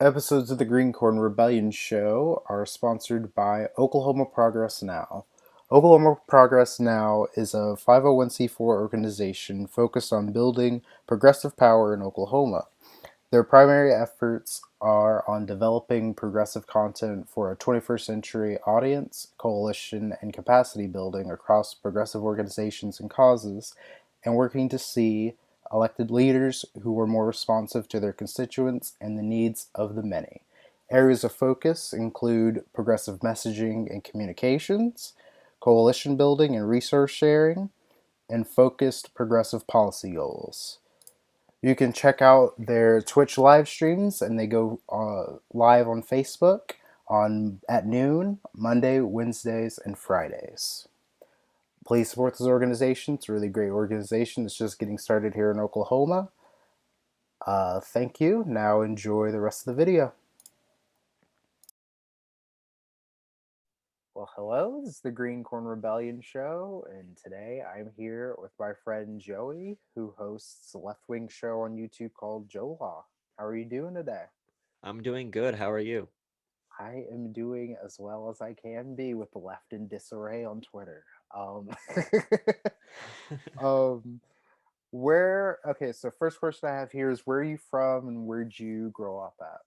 Episodes of the Green Corn Rebellion Show are sponsored by Oklahoma Progress Now. Oklahoma Progress Now is a 501c4 organization focused on building progressive power in Oklahoma. Their primary efforts are on developing progressive content for a 21st century audience, coalition, and capacity building across progressive organizations and causes, and working to see elected leaders who are more responsive to their constituents and the needs of the many. Areas of focus include progressive messaging and communications, coalition building and resource sharing, and focused progressive policy goals. You can check out their Twitch live streams, and they go live on Facebook on at noon, Monday, Wednesdays, and Fridays. Please support this organization. It's a really great organization. It's just getting started here in Oklahoma. Thank you. Now enjoy the rest of the video. Well, hello. This is the Green Corn Rebellion Show, and today I'm here with my friend Joey, who hosts a left-wing show on YouTube called Jolah. How are you doing today? I'm doing good. How are you? I am doing as well as I can be with the left in disarray on Twitter. Um, um, okay, so first question I have here is where are you from and where'd you grow up at?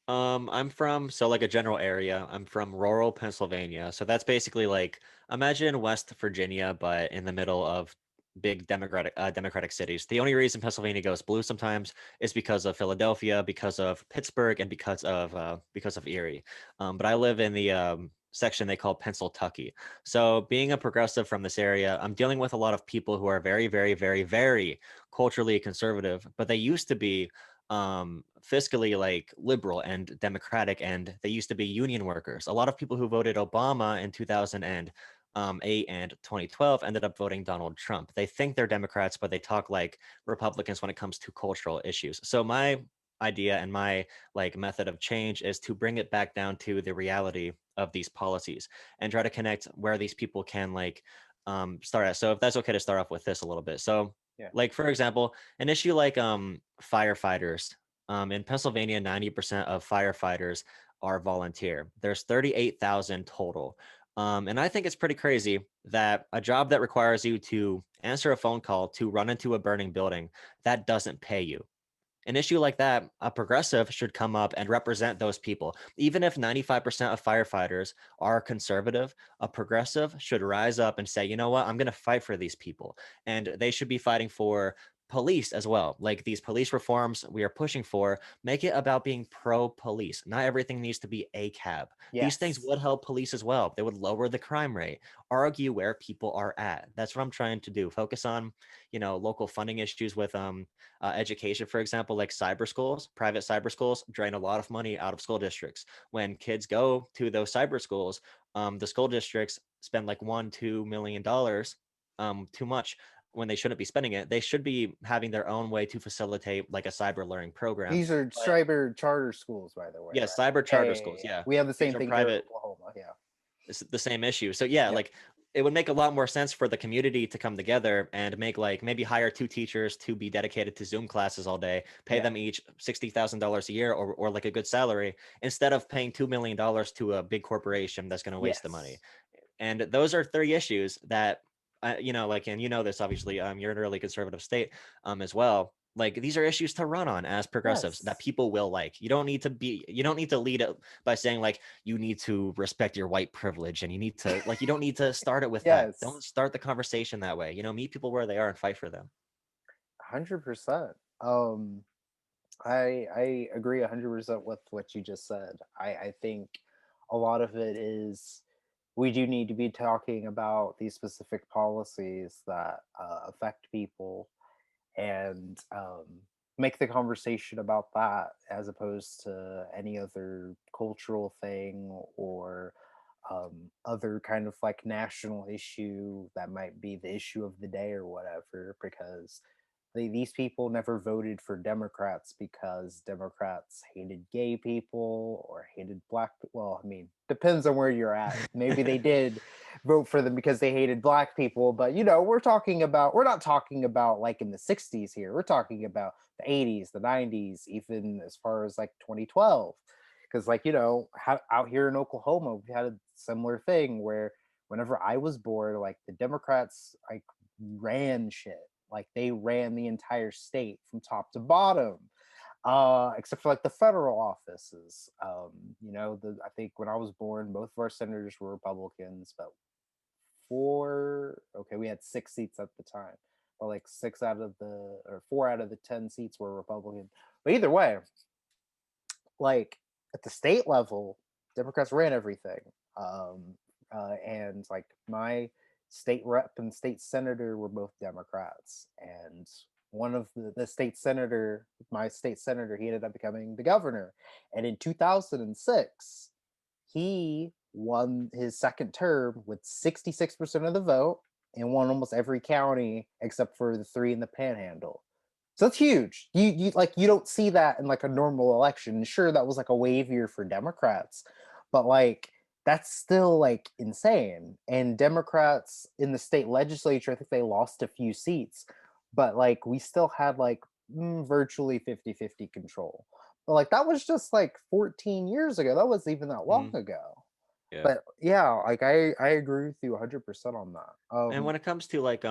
I'm from like a general area. I'm from rural Pennsylvania. So that's basically like imagine West Virginia, but in the middle of big democratic cities. The only reason Pennsylvania goes blue sometimes is because of Philadelphia, because of Pittsburgh, and because of Erie. But I live in the section they call Pennsyltucky. So being a progressive from this area, I'm dealing with a lot of people who are very, very, very, very culturally conservative, but they used to be fiscally like liberal and democratic, and they used to be union workers. A lot of people who voted Obama in 2008 and 2012 ended up voting Donald Trump. They think they're Democrats, but they talk like Republicans when it comes to cultural issues. So my idea and my like method of change is to bring it back down to the reality of these policies and try to connect where these people can like start at. So if that's okay to start off with this a little bit. So Yeah. like for example, an issue like firefighters. In Pennsylvania, 90% of firefighters are volunteer. There's 38,000 total. And I think it's pretty crazy that a job that requires you to answer a phone call to run into a burning building, that doesn't pay you. An issue like that, a progressive should come up and represent those people. Even if 95% of firefighters are conservative, a progressive should rise up and say, you know what, I'm going to fight for these people. And they should be fighting for police as well. Like these police reforms we are pushing for, make it about being pro police. Not everything needs to be a cab. These things Yes. would help police as well. They would lower the crime rate, argue where people are at. That's what I'm trying to do. Focus on, local funding issues with education, for example, like cyber schools, private cyber schools drain a lot of money out of school districts. When kids go to those cyber schools, the school districts spend like $1-2 million too much when they shouldn't be spending it. They should be having their own way to facilitate like a cyber learning program. These are But cyber charter schools, by the way, yeah, right? cyber Yeah, charter yeah, yeah, schools. yeah. Yeah, We have the these same are thing here in private. Oklahoma. Yeah. It's the same issue. So yeah, Yep. like it would make a lot more sense for the community to come together and make like maybe hire two teachers to be dedicated to Zoom classes all day, pay Yeah. them each $60,000 a year or like a good salary instead of paying $2 million to a big corporation that's going to waste the money. Yes. And those are three issues that, like, and you know this obviously, you're in a really conservative state, as well. Like these are issues to run on as progressives that Yes. people will like. You don't need to lead it by saying like you need to respect your white privilege and you need to like you don't need to start it with that. Yes. Don't start the conversation that way. Meet people where they are and fight for them. 100%. Um, I agree 100% with what you just said. I think a lot of it is we do need to be talking about these specific policies that affect people and make the conversation about that as opposed to any other cultural thing or other kind of like national issue that might be the issue of the day or whatever. Because these people never voted for Democrats because Democrats hated gay people or hated black people. Well, I mean, depends on where you're at. Maybe they did vote for them because they hated black people, but we're not talking about like in the 60s here. We're talking about the 80s, the 90s, even as far as like 2012. Because out here in Oklahoma, we had a similar thing where whenever I was bored, like the Democrats like ran shit. Like they ran the entire state from top to bottom, except for like the federal offices. I think when I was born, both of our senators were Republicans, but we had 6 seats at the time. But like 4 out of the 10 seats were Republican. But either way, like at the state level, Democrats ran everything. And like my state rep and state senator were both Democrats. And one of the state senator, my state senator, he ended up becoming the governor. And in 2006, he won his second term with 66% of the vote and won almost every county except for the three in the panhandle. So that's huge. You don't see that in like a normal election. Sure, that was like a wave year for Democrats, but like that's still like insane. And Democrats in the state legislature, I think they lost a few seats, but like we still had like virtually 50-50 control. But like that was just like 14 years ago. That wasn't even that long Mhm. ago. Yeah. But yeah, like I agree with you 100% on that. And when it comes to like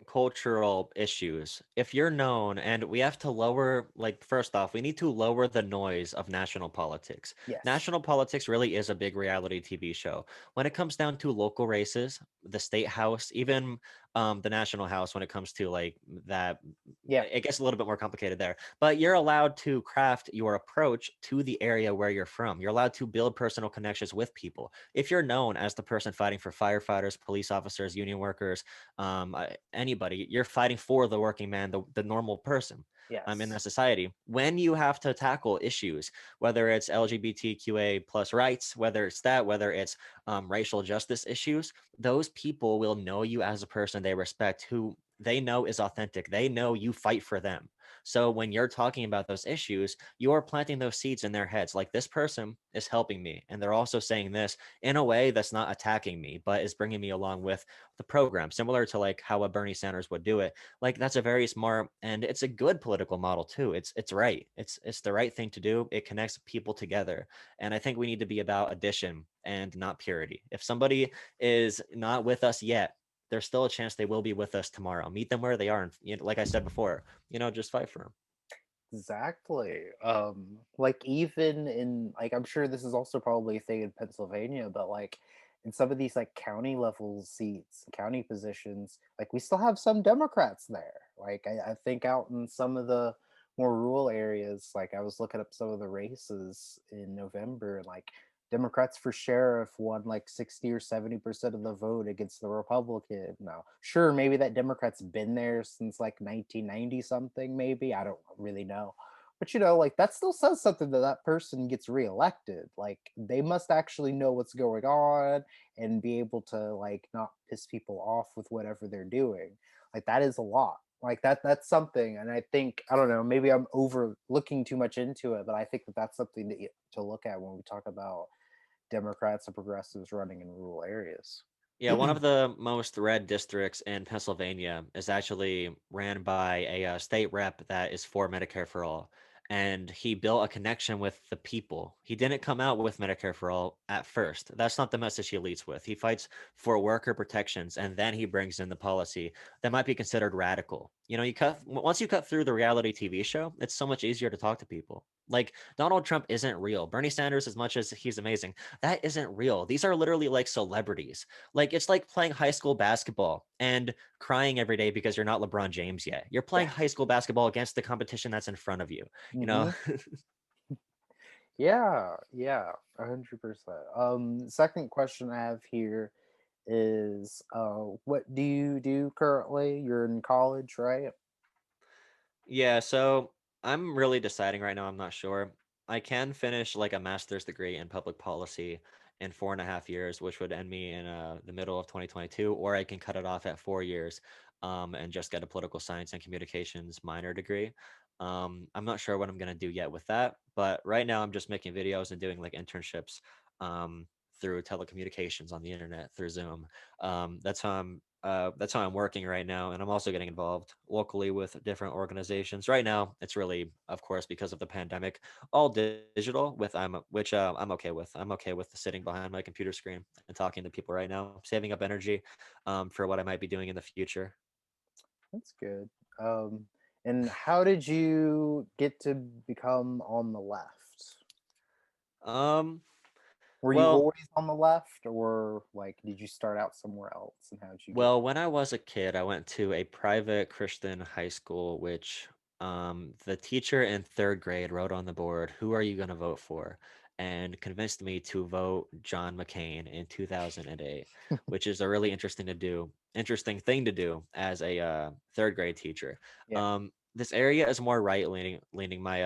cultural issues, if you're known, and we have to lower, like, first off, we need to lower the noise of national politics. Yes. National politics really is a big reality TV show. When it comes down to local races, the state house, even the national house, when it comes to like that, Yeah. it gets a little bit more complicated there. But you're allowed to craft your approach to the area where you're from. You're allowed to build personal connections with people. If you're known as the person fighting for firefighters, police officers, union workers, anybody, you're fighting for the working man, the normal person in that Yes. society. When you have to tackle issues, whether it's LGBTQA plus rights, whether it's racial justice issues, those people will know you as a person they respect, who they know is authentic. They know you fight for them. So when you're talking about those issues, you are planting those seeds in their heads. Like, this person is helping me, and they're also saying this in a way that's not attacking me, but is bringing me along with the program, similar to like how a Bernie Sanders would do it. Like, that's a very smart, and it's a good political model too. It's right. It's the right thing to do. It connects people together, and I think we need to be about addition and not purity. If somebody is not with us yet, there's still a chance they will be with us tomorrow. Meet them where they are, and like I said before, just fight for them. Exactly. Like even in like I'm sure this is also probably a thing in Pennsylvania, but like in some of these like county level seats, county positions, like we still have some Democrats there. Like I think out in some of the more rural areas, like I was looking up some of the races in November, and like Democrats for sheriff won like 60 or 70% of the vote against the Republican. Now, sure, maybe that Democrat's been there since like 1990 something, maybe. I don't really know. But like that still says something that that person gets reelected. Like they must actually know what's going on and be able to like not piss people off with whatever they're doing. Like that is a lot. Like that's something, and I think I don't know. Maybe I'm over looking too much into it, but I think that that's something to look at when we talk about Democrats and progressives running in rural areas. Yeah, one of the most red districts in Pennsylvania is actually ran by a state rep that is for Medicare for all. And he built a connection with the people. He didn't come out with Medicare for all at first. That's not the message he leads with. He fights for worker protections, and then he brings in the policy that might be considered radical. Once you cut through the reality TV show, it's so much easier to talk to people. Like, Donald Trump isn't real. Bernie Sanders, as much as he's amazing, that isn't real. These are literally like celebrities. Like, it's like playing high school basketball and crying every day because you're not LeBron James yet. You're playing Yeah. high school basketball against the competition that's in front of you. You know, Hmm. Yeah, yeah, 100%. Second question I have here is, what do you do currently? You're in college, right? Yeah, so I'm really deciding right now. I'm not sure. I can finish like a master's degree in public policy in 4.5 years, which would end me in the middle of 2022, or I can cut it off at 4 years. and just get a political science and communications minor degree. I'm not sure what I'm gonna do yet with that, but right now I'm just making videos and doing like internships um, through telecommunications on the internet through Zoom. That's how I'm working right now, and I'm also getting involved locally with different organizations. Right now, it's really, of course, because of the pandemic, all digital. I'm okay with. I'm okay with sitting behind my computer screen and talking to people right now, saving up energy for what I might be doing in the future. That's good. Um, and how did you get to become on the left? Um, Were you well, always on the left, or like did you start out somewhere else? And how did you get? Well, when I was a kid, I went to a private Christian high school, which the teacher in third grade wrote on the board, "Who are you going to vote for?" and convinced me to vote John McCain in 2008, which is a really interesting thing to do as a third grade teacher. Yeah, This area is more leaning. My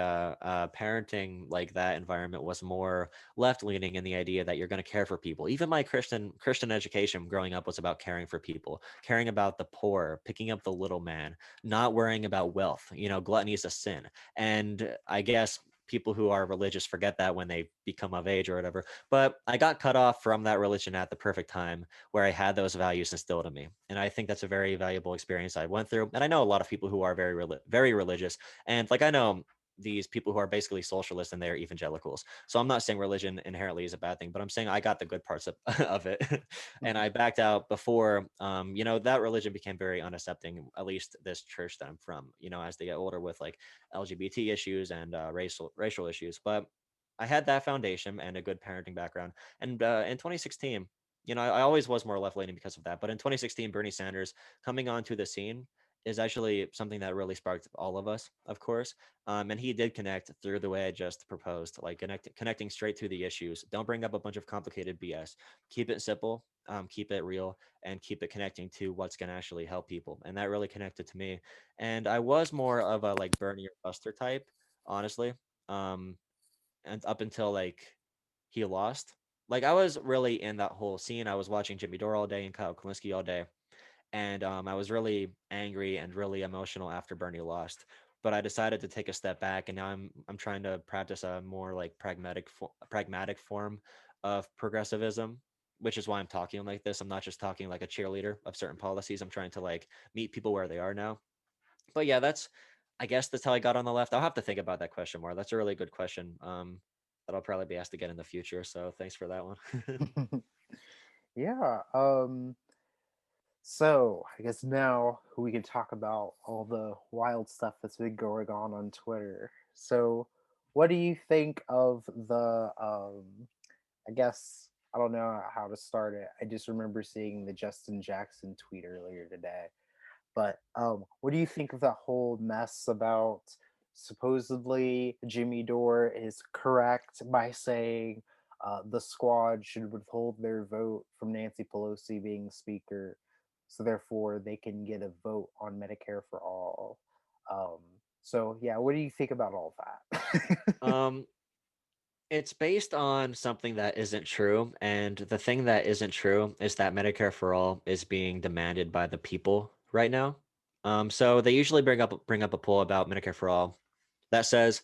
parenting like that environment was more left leaning in the idea that you're going to care for people. Even my Christian education growing up was about caring for people, caring about the poor, picking up the little man, not worrying about wealth. Gluttony is a sin. And I guess people who are religious forget that when they become of age or whatever. But I got cut off from that religion at the perfect time where I had those values instilled in me. And I think that's a very valuable experience I went through. And I know a lot of people who are very religious. And like I know these people who are basically socialists and they're evangelicals. So I'm not saying religion inherently is a bad thing, but I'm saying I got the good parts of it. And I backed out before, that religion became very unaccepting, at least this church that I'm from, as they get older with like LGBT issues and racial issues. But I had that foundation and a good parenting background. And in 2016, I always was more left leaning because of that. But in 2016, Bernie Sanders coming onto the scene is actually something that really sparked all of us, of course. And he did connect through the way I just proposed, like connecting straight to the issues. Don't bring up a bunch of complicated BS. Keep it simple, keep it real, and keep it connecting to what's going to actually help people. And that really connected to me. And I was more of a like Bernie or Buster type, honestly. Um, and up until like he lost. Like I was really in that whole scene. I was watching Jimmy Dore all day and Kyle Kalinske all day, and I was really angry and really emotional after Bernie lost. But I decided to take a step back, and now I'm trying to practice a more like pragmatic form of progressivism, which is why I'm talking like this. I'm not just talking like a cheerleader of certain policies. I'm trying to like meet people where they are now. But yeah, I guess that's how I got on the left. I'll have to think about that question more. That's a really good question. That I'll probably be asked again in the future. So thanks for that one. yeah. So I guess now we can talk about all the wild stuff that's been going on Twitter. So, what do you think of the? I guess I don't know how to start it. I just remember seeing the Justin Jackson tweet earlier today. But what do you think of that whole mess about supposedly Jimmy Dore is correct by saying the squad should withhold their vote from Nancy Pelosi being speaker, so therefore they can get a vote on Medicare for all. Um, so yeah, what do you think about all that? um, it's based on something that isn't true, and the thing that isn't true is that Medicare for all is being demanded by the people right now. So they usually bring up a poll about Medicare for all that says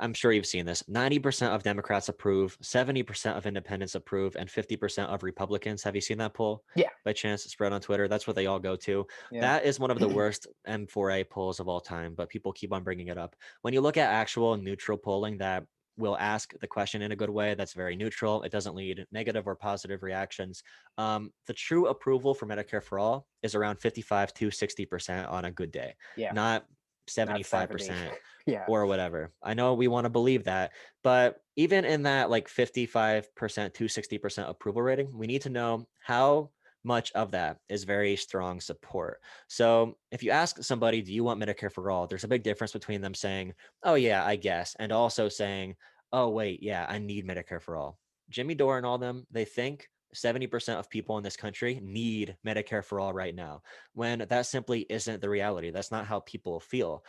I'm sure you've seen this. 90% of Democrats approve, 70% of independents approve, and 50% of Republicans. Have you seen that poll Yeah, by chance spread on Twitter? That's what they all go to. yeah, That is one of the worst M4A polls of all time, but people keep on bringing it up. When you look at actual neutral polling that will ask the question in a good way, that's very neutral. It doesn't lead negative or positive reactions. The true approval for Medicare for all is around 55 to 60% on a good day, yeah. not Not 70. 75% Yeah, or whatever. I know we want to believe that, but even in that like 55% to 60% approval rating, we need to know how much of that is very strong support. So if you ask somebody, do you want Medicare for all? There's a big difference between them saying, oh, yeah, I guess, and also saying, oh, wait, yeah, I need Medicare for all. Jimmy Dore and all them, they think 70% of people in this country need Medicare for all right now, when that simply isn't the reality. That's not how people feel.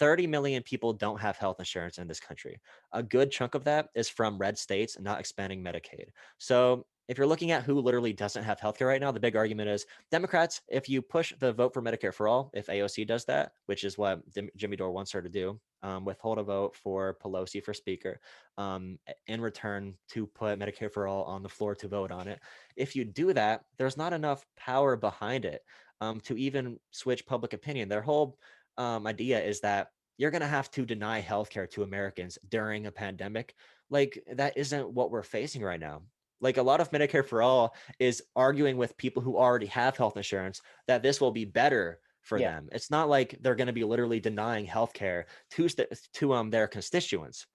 30 million people don't have health insurance in this country. A good chunk of that is from red states not expanding Medicaid. So if you're looking at who literally doesn't have healthcare right now, the big argument is Democrats, if you push the vote for Medicare for all, if AOC does that, which is what Jimmy Dore wants her to do, withhold a vote for Pelosi for speaker, in return to put Medicare for all on the floor to vote on it. If you do that, there's not enough power behind it to even switch public opinion. Their whole idea is that you're going to have to deny healthcare to Americans during a pandemic. Like, that isn't what we're facing right now. Like, a lot of Medicare for all is arguing with people who already have health insurance that this will be better for Yeah. them. It's not like they're going to be literally denying healthcare to their constituents.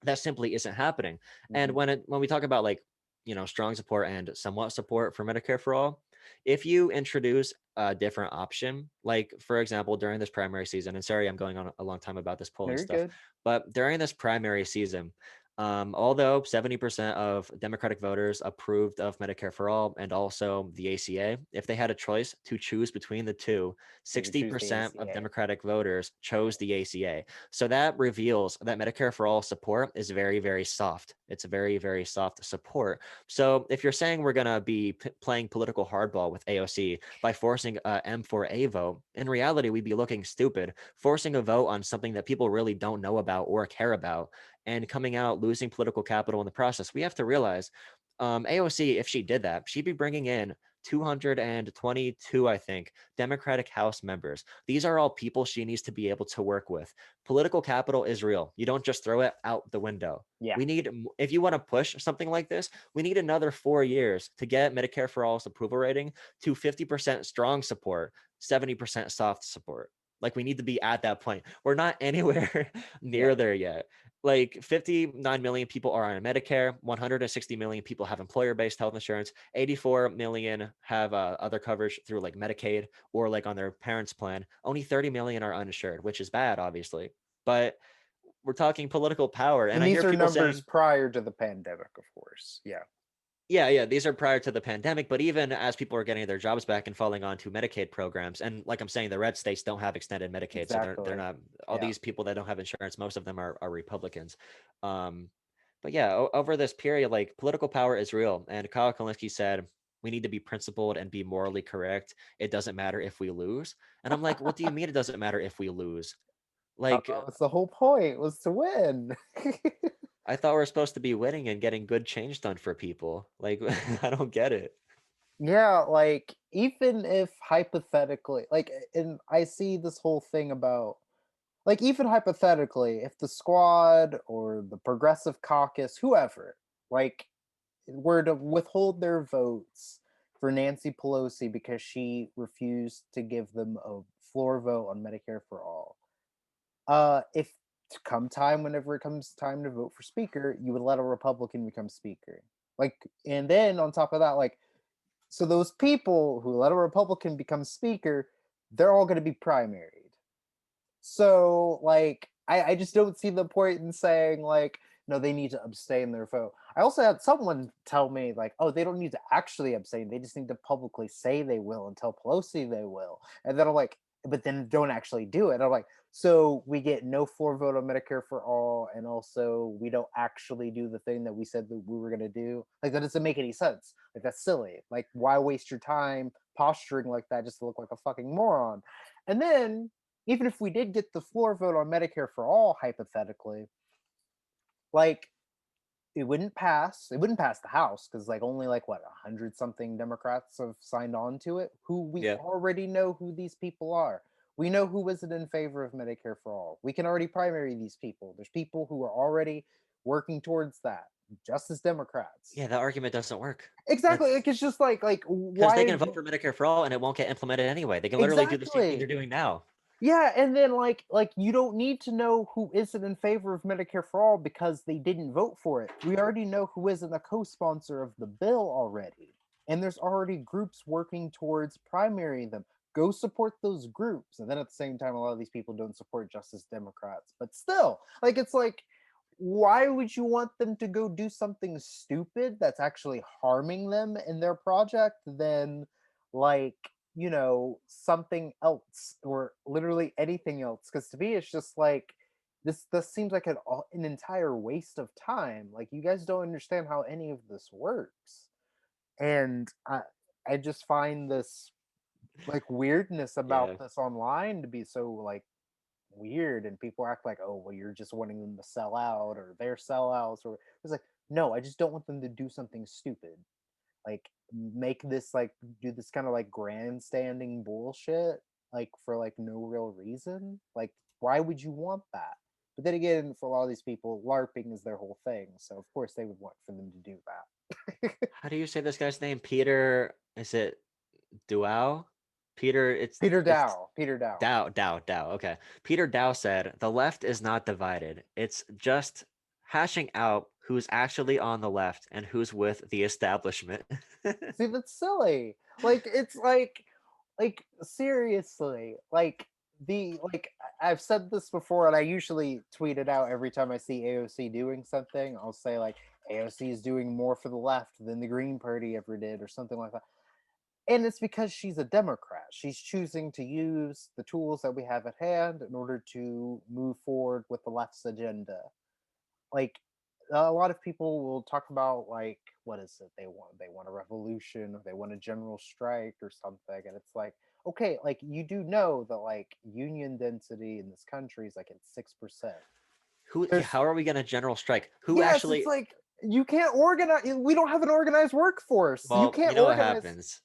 That simply isn't happening. And Hmm. when we talk about, like, strong support and somewhat support for Medicare for all, if you introduce a different option, like for example during this primary season, and sorry I'm going on a long time about this No, polling you're stuff, good. but during this primary season, although 70% of Democratic voters approved of Medicare for all and also the ACA, if they had a choice to choose between the two, They would choose the 60% of ACA. Democratic voters chose the ACA. So that reveals that Medicare for all support is very, very soft. It's a very, very soft support. So if you're saying we're going to be playing political hardball with AOC by forcing a M4A vote, in reality, we'd be looking stupid, forcing a vote on something that people really don't know about or care about, and coming out losing political capital in the process. We have to realize AOC, if she did that, she'd be bringing in 222, I think, Democratic House members. These are all people she needs to be able to work with. Political capital is real. You don't just throw it out the window. Yeah. We need, if you want to push something like this, we need another 4 years to get Medicare for All's approval rating to 50% strong support, 70% soft support. Like, we need to be at that point. We're not anywhere Yeah. near there yet. Like, 59 million people are on Medicare, 160 million people have employer-based health insurance, 84 million have other coverage through like Medicaid or like on their parents' plan. Only 30 million are uninsured, which is bad, obviously. But we're talking political power, and And I these hear are people numbers saying, prior to the pandemic, of course. Yeah. yeah, these are prior to the pandemic, but even as people are getting their jobs back and falling onto Medicaid programs, and like I'm saying, the red states don't have extended Medicaid, so they're Exactly. not, all Yeah. these people that don't have insurance, most of them are Republicans. Um, but yeah, over this period, like, political power is real, and Kyle Kalinske said we need to be principled and be morally correct. It doesn't matter if we lose, and I'm like, what do you mean it doesn't matter if we lose? That Like, was the whole point, was to win. I thought we are supposed to be winning and getting good change done for people. Like, I don't get it. Yeah, like even if hypothetically, like, and I see this whole thing about, like, even hypothetically, if the squad or the progressive caucus, whoever, like, were to withhold their votes for Nancy Pelosi because she refused to give them a floor vote on Medicare for all, if to come time whenever it comes time to vote for speaker, you would let a Republican become speaker. Like, and then on top of that, like, so those people who let a Republican become speaker, they're all going to be primaried. So, like, I just don't see the point in saying, like, no, they need to abstain their vote. I also had someone tell me, like, oh, they don't need to actually abstain. They just need to publicly say they will and tell Pelosi they will. And then I'm like, but then don't actually do it. I'm like, so we get no floor vote on Medicare for all, and also we don't actually do the thing that we said that we were going to do. Like, that doesn't make any sense. Like, that's silly. Like, why waste your time posturing like that just to look like a fucking moron? And then even if we did get the floor vote on Medicare for all, hypothetically, like, it wouldn't pass. It wouldn't pass the House because, like, only like what 100 something Democrats have signed on to it. Who we Yeah. already know who these people are. We know who isn't in favor of Medicare for all. We can already primary these people. There's people who are already working towards that, just as Democrats. Yeah, that argument doesn't work. Exactly. That's Like, it's just like because they why can vote for Medicare for all and it won't get implemented anyway. They can literally do the same thing they're exactly. doing now. Yeah, and then like you don't need to know who isn't in favor of Medicare for all because they didn't vote for it. We already know who isn't a co-sponsor of the bill already. And there's already groups working towards primarying them. Go support those groups. And then at the same time, a lot of these people don't support Justice Democrats. But still, like, it's like, why would you want them to go do something stupid that's actually harming them in their project than, like, something else or literally anything else? Because to me, it's just like, this seems like an entire waste of time. Like, you guys don't understand how any of this works. And I just find this like weirdness Yeah. about this online to be so like weird, and people act like, oh well, you're just wanting them to sell out or they're sellouts, or it's like, no, I just don't want them to do something stupid, like make this like do this kind of like grandstanding bullshit like for like no real reason. Like why would you want that? But then again, for a lot of these people, larping is their whole thing, so of course they would want for them to do that. How do you say this guy's name? Peter, is it Duau? Peter, it's Peter Dow. Dow. Okay. Peter Dow said, "The left is not divided. It's just hashing out who's actually on the left and who's with the establishment." See, that's silly. Like it's like seriously, like the like I've said this before, and I usually tweet it out every time I see AOC doing something. I'll say like AOC is doing more for the left than the Green Party ever did, or something like that. And it's because she's a Democrat. She's choosing to use the tools that we have at hand in order to move forward with the left's agenda. Like a lot of people will talk about like what is it they want a revolution, or they want a general strike or something, and it's like, okay, like you do know that like union density in this country is like at 6%. Who, There's how are we going to general strike? Who yes, it's actually, like you can't organize, we don't have an organized workforce, you well, you can't know what organize. happens?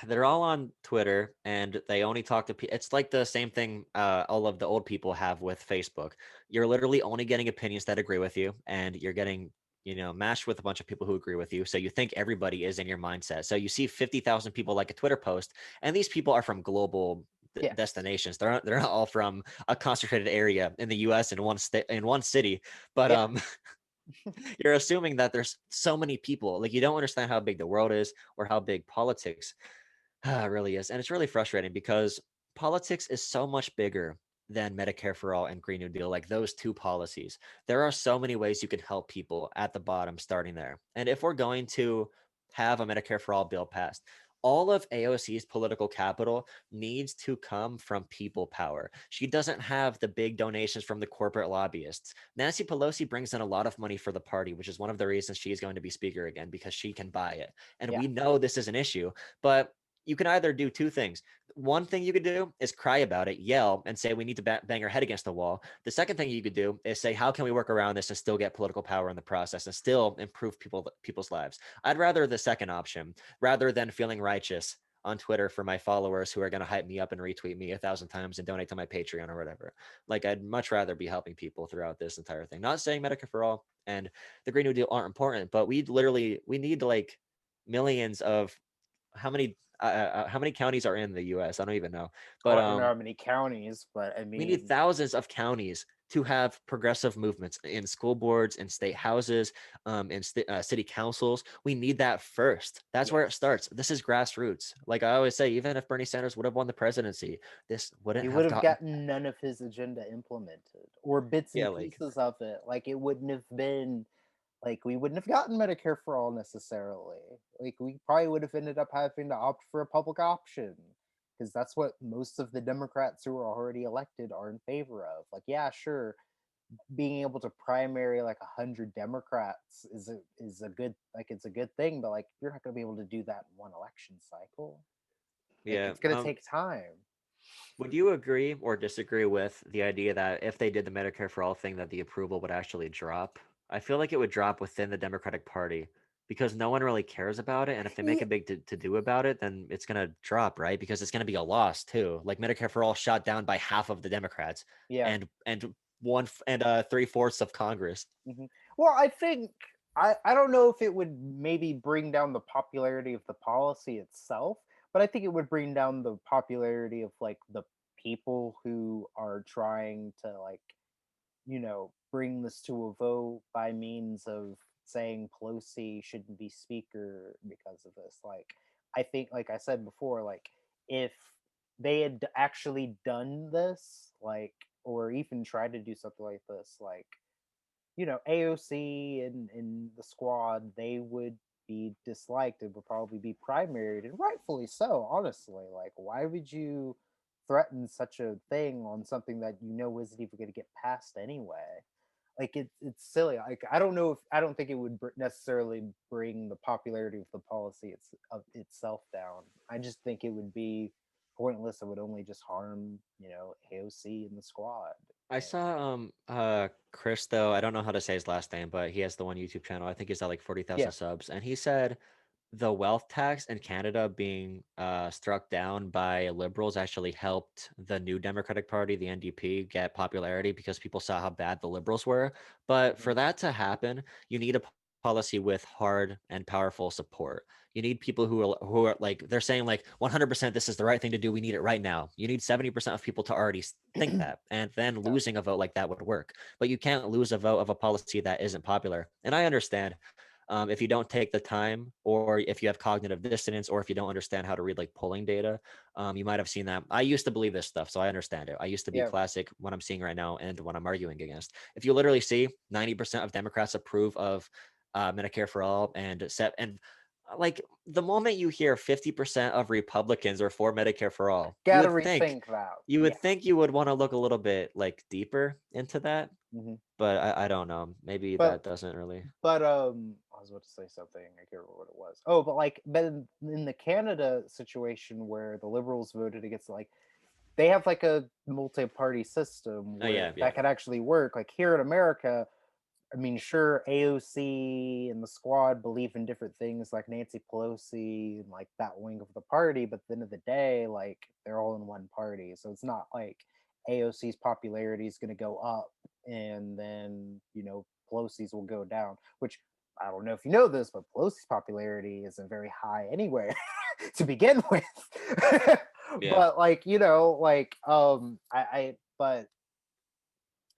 They're all on Twitter and they only talk to people. It's like the same thing all of the old people have with Facebook. You're literally only getting opinions that agree with you, and you're getting, mashed with a bunch of people who agree with you. So you think everybody is in your mindset. So you see 50,000 people like a Twitter post, and these people are from global Yes. destinations. They're not all from a concentrated area in the US in one state in one city. But Yeah. you're assuming that there's so many people. Like you don't understand how big the world is or how big politics really is. And it's really frustrating because politics is so much bigger than Medicare for All and Green New Deal, like those two policies. There are so many ways you can help people at the bottom starting there. And if we're going to have a Medicare for All bill passed, all of AOC's political capital needs to come from people power. She doesn't have the big donations from the corporate lobbyists. Nancy Pelosi brings in a lot of money for the party, which is one of the reasons she is going to be speaker again, because she can buy it. And Yeah. we know this is an issue, but you can either do two things. One thing you could do is cry about it, yell, and say we need to bang our head against the wall. The second thing you could do is say, how can we work around this and still get political power in the process and still improve people's lives? I'd rather the second option rather than feeling righteous on Twitter for my followers who are going to hype me up and retweet me 1,000 times and donate to my Patreon or whatever. Like, I'd much rather be helping people throughout this entire thing. Not saying Medicare for All and the Green New Deal aren't important, but we need like millions of how many counties are in the U.S.? I don't even know, Oh, but I don't know how many counties, but I we need mean, thousands of counties to have progressive movements in school boards, in state houses, in city councils. We need that first. That's where it yes. starts. This is grassroots. Like I always say, even if Bernie Sanders would have won the presidency, this wouldn't He would have have gotten. gotten none of his agenda implemented, or bits Yeah, and like pieces of it. Like it wouldn't have been like we wouldn't have gotten Medicare for all necessarily. Like we probably would have ended up having to opt for a public option, because that's what most of the Democrats who are already elected are in favor of. Like, yeah, sure, being able to primary like 100 Democrats is a good, like it's a good thing, but like you're not going to be able to do that in one election cycle. Like yeah. it's going to take time. Would you agree or disagree with the idea that if they did the Medicare for All thing, that the approval would actually drop? I feel like it would drop within the Democratic Party because no one really cares about it. And if they make Yeah, a big to do about it, then it's going to drop, right? Because it's going to be a loss too. Like Medicare for All shot down by half of the Democrats yeah. and three-fourths of Congress. Mhm. Well, I think I don't know if it would maybe bring down the popularity of the policy itself, but I think it would bring down the popularity of like the people who are trying to like, bring this to a vote by means of saying Pelosi shouldn't be speaker because of this. Like, I think, like I said before, like if they had actually done this, like, or even tried to do something like this, like AOC and the squad, they would be disliked and would probably be primaried, and rightfully so, honestly. Like, why would you threaten such a thing on something that isn't even going to get passed anyway? it's silly. Like I don't know if I don't think it would necessarily bring the popularity of the policy of itself down. I just think it would be pointless. It would only just harm, AOC and the squad. I And saw Chris though, I don't know how to say his last name, but he has the one YouTube channel. I think he's at like 40,000 yeah, subs, and he said the wealth tax in Canada being struck down by liberals actually helped the new Democratic Party, the NDP, get popularity because people saw how bad the liberals were. But mhm, for that to happen, you need a policy with hard and powerful support. You need people who are like they're saying like 100% this is the right thing to do. We need it right now. You need 70% of people to already think that, and then yeah, losing a vote like that would work. But you can't lose a vote of a policy that isn't popular. And I understand if you don't take the time, or if you have cognitive dissonance, or if you don't understand how to read like polling data, you might have seen that. I used to believe this stuff, so I understand it. I used to be yeah. classic what I'm seeing right now and what I'm arguing against. If you literally see 90% of Democrats approve of Medicare for all and set and like the moment you hear 50% of Republicans are for Medicare for all, Gotta rethink that. Yeah. you would want to look a little bit like deeper into that, hmm but I don't know. Maybe But that doesn't really. I was about to say something. I can't remember what it was. Oh, but in the Canada situation where the Liberals voted against, like, they have like a multi-party system Oh where yeah, yeah. that could actually work. Like here in America, I mean, sure, AOC and the squad believe in different things, like Nancy Pelosi and like that wing of the party. But at the end of the day, like they're all in one party, so it's not like AOC's popularity is going to go up and then Pelosi's will go down. Which I don't know if you know this, but Pelosi's popularity isn't very high anyway to begin with. Yeah. But but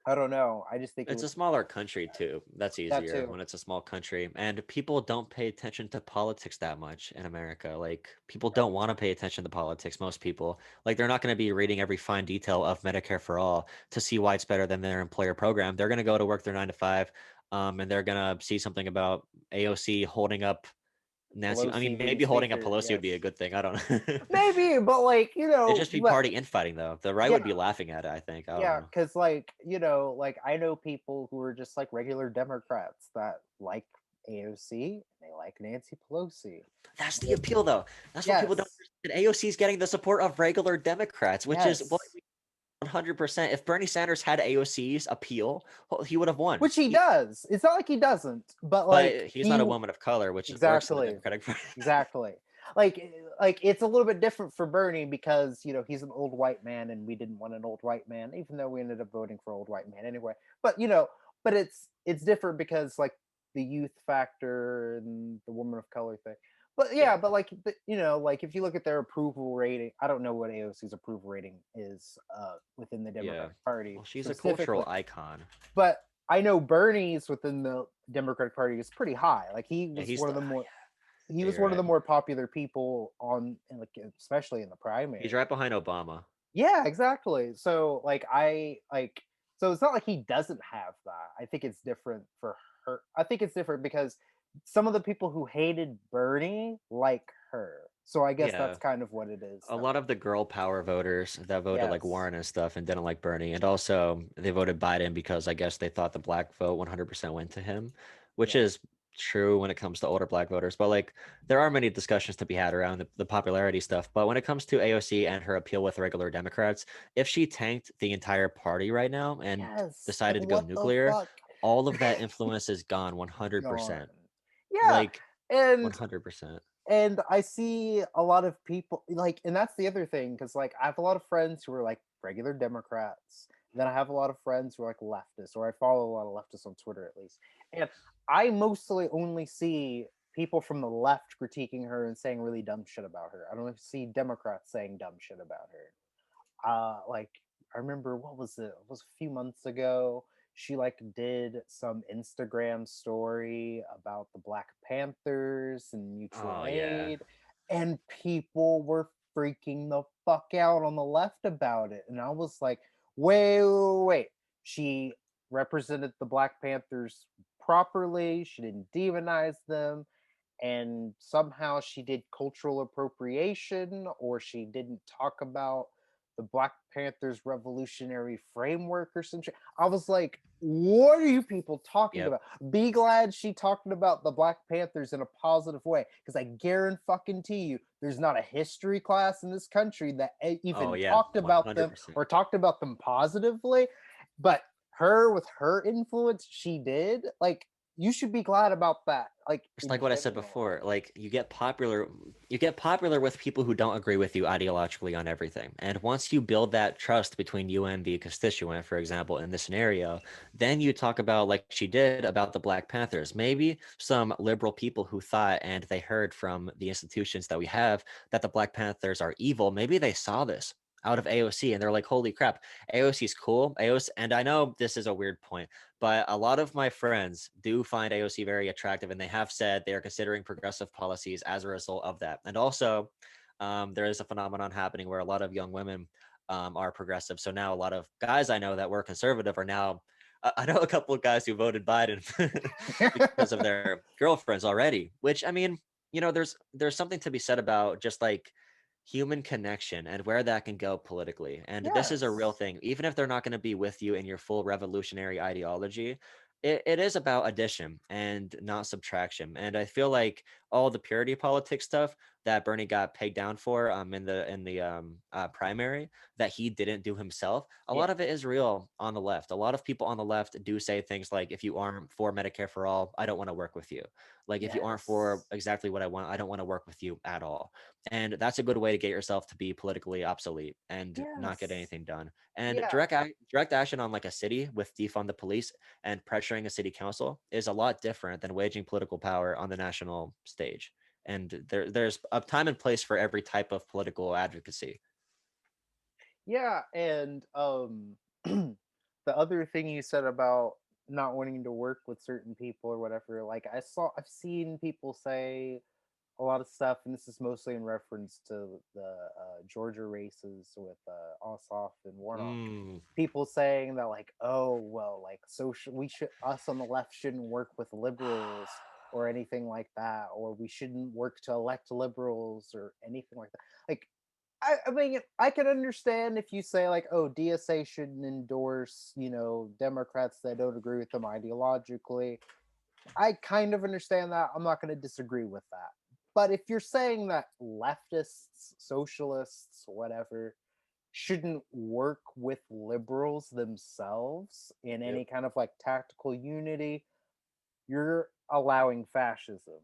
I don't know. I just think it It's would a smaller country too. That's that easier too. when it's a small country. And people don't pay attention to politics that much in America. Like people don't want to pay attention to politics, most people. Like they're not going to be reading every fine detail of Medicare for all to see why it's better than their employer program. They're going to go to work their 9 to 5, and they're going to see something about AOC holding up Nancy. I Pelosi mean, being maybe holding up speaker, Pelosi would be a yes. good thing. I don't know. Maybe, but It'd just be but party infighting though. The right yeah, would be laughing at it, I think. I don't yeah, know. because I know people who are just like regular Democrats that like AOC and they like Nancy Pelosi. That's the Well, appeal, though. That's what people don't yes, understand. AOC is getting the support of regular Democrats, which is what yes, 100%. If Bernie Sanders had AOC's appeal, he would have won. which he does. It's not like he doesn't, but like But he's he not a woman of color, which works in the exactly, Democratic Party. exactly. Like it's a little bit different for Bernie because he's an old white man and we didn't want an old white man, even though we ended up voting for old white man anyway. But it's different because like the youth factor and the woman of color thing. But yeah, Yeah, but like if you look at their approval rating, I don't know what AOC's approval rating is within the yeah. Democratic Party Well, she's a cultural specifically, icon. but I know Bernie's within the Democratic Party is pretty high. Like Yeah, he's the. he Yeah, was you're one of right. the more popular people like especially in the He's primary. right behind Obama. Yeah, exactly. So it's not like he doesn't have that. I think it's different for her. I think it's different because some of the people who hated Bernie like her. So I guess that's Yeah. kind of what it is A that lot of the girl power voters that voted like yes. Warren and stuff and didn't like Bernie. And also they voted Biden because I guess they thought the black vote 100% went to him, which Yeah. is true when it comes to older black voters. But like there are many discussions to be had around the popularity stuff. But when it comes to AOC and her appeal with regular Democrats, if she tanked the entire party right now and Yes. Like decided to go what the nuclear, fuck? all of that influence is gone Gone. 100%. Yeah. Like And 100%. I see a lot of people like, and that's the other thing because like I have a lot of friends who are like regular Democrats. Then I have a lot of friends who are like leftists, or I follow a lot of leftists on Twitter at least. And I mostly only see people from the left critiquing her and saying really dumb shit about her. I don't see Democrats saying dumb shit about her. Like I remember what was it? It was a few months ago. She like did some Instagram story about the Black Panthers and mutual Oh yeah. aid, and people were freaking the fuck out on the left about it. And I was like, wait, wait, wait. She represented the Black Panthers properly. She didn't demonize them, and somehow she did cultural appropriation, or she didn't talk about the Black Panthers Revolutionary Framework or some shit. I was like, what are you people talking Yep. about? Be glad she talked about the Black Panthers in a positive way, because I guarantee you, there's not a history class in this country that Oh even yeah, talked about them 100%. or talked about them positively. But her, with her influence, she did. Like, you should be glad about that. Like, Just in like what I said general. before, like you get popular with people who don't agree with you ideologically on everything. And once you build that trust between you and the constituent, for example, in this scenario, then you talk about, like she did, about the Black Panthers. Maybe some liberal people who thought and they heard from the institutions that we have that the Black Panthers are evil, maybe they saw this out of AOC and they're like, holy crap, AOC's cool. AOC, and I know this is a weird point, but a lot of my friends do find AOC very attractive, and they have said they are considering progressive policies as a result of that. And also, there is a phenomenon happening where a lot of young women are progressive. So now a lot of guys I know that were conservative are now. I know a couple of guys who voted Biden because of their girlfriends already. Which, I mean, there's something to be said about just like human connection and where that can go politically. And this is a real Yes. thing. Even if they're not going to be with you in your full revolutionary ideology, it is about addition and not subtraction. And I feel like all the purity politics stuff that Bernie got pegged down for in the primary that he didn't do himself, a lot Yeah. of it is real on the left. A lot of people on the left do say things like, if you aren't for Medicare for all, I don't want to work with you. Like, if you aren't for Yes. exactly what I want, I don't want to work with you at all. And that's a good way to get yourself to be politically obsolete and not get Yes. anything done. And Yeah. direct action on like a city with defund the police and pressuring a city council is a lot different than waging political power on the national stage. And there's a time and place for every type of political advocacy. Yeah. And the other thing you said about not wanting to work with certain people or whatever, like I've seen people say a lot of stuff, and this is mostly in reference to the Georgia races with Ossoff and Warnock. Mm, People saying that, like, oh well, like, social, we should, us on the left shouldn't work with liberals or anything like that, or we shouldn't work to elect liberals or anything like that. Like, I mean, I can understand if you say, like, oh, DSA shouldn't endorse, Democrats that don't agree with them ideologically. I kind of understand that. I'm not going to disagree with that. But if you're saying that leftists, socialists, whatever, shouldn't work with liberals themselves in yep. any kind of like tactical unity, you're allowing fascism.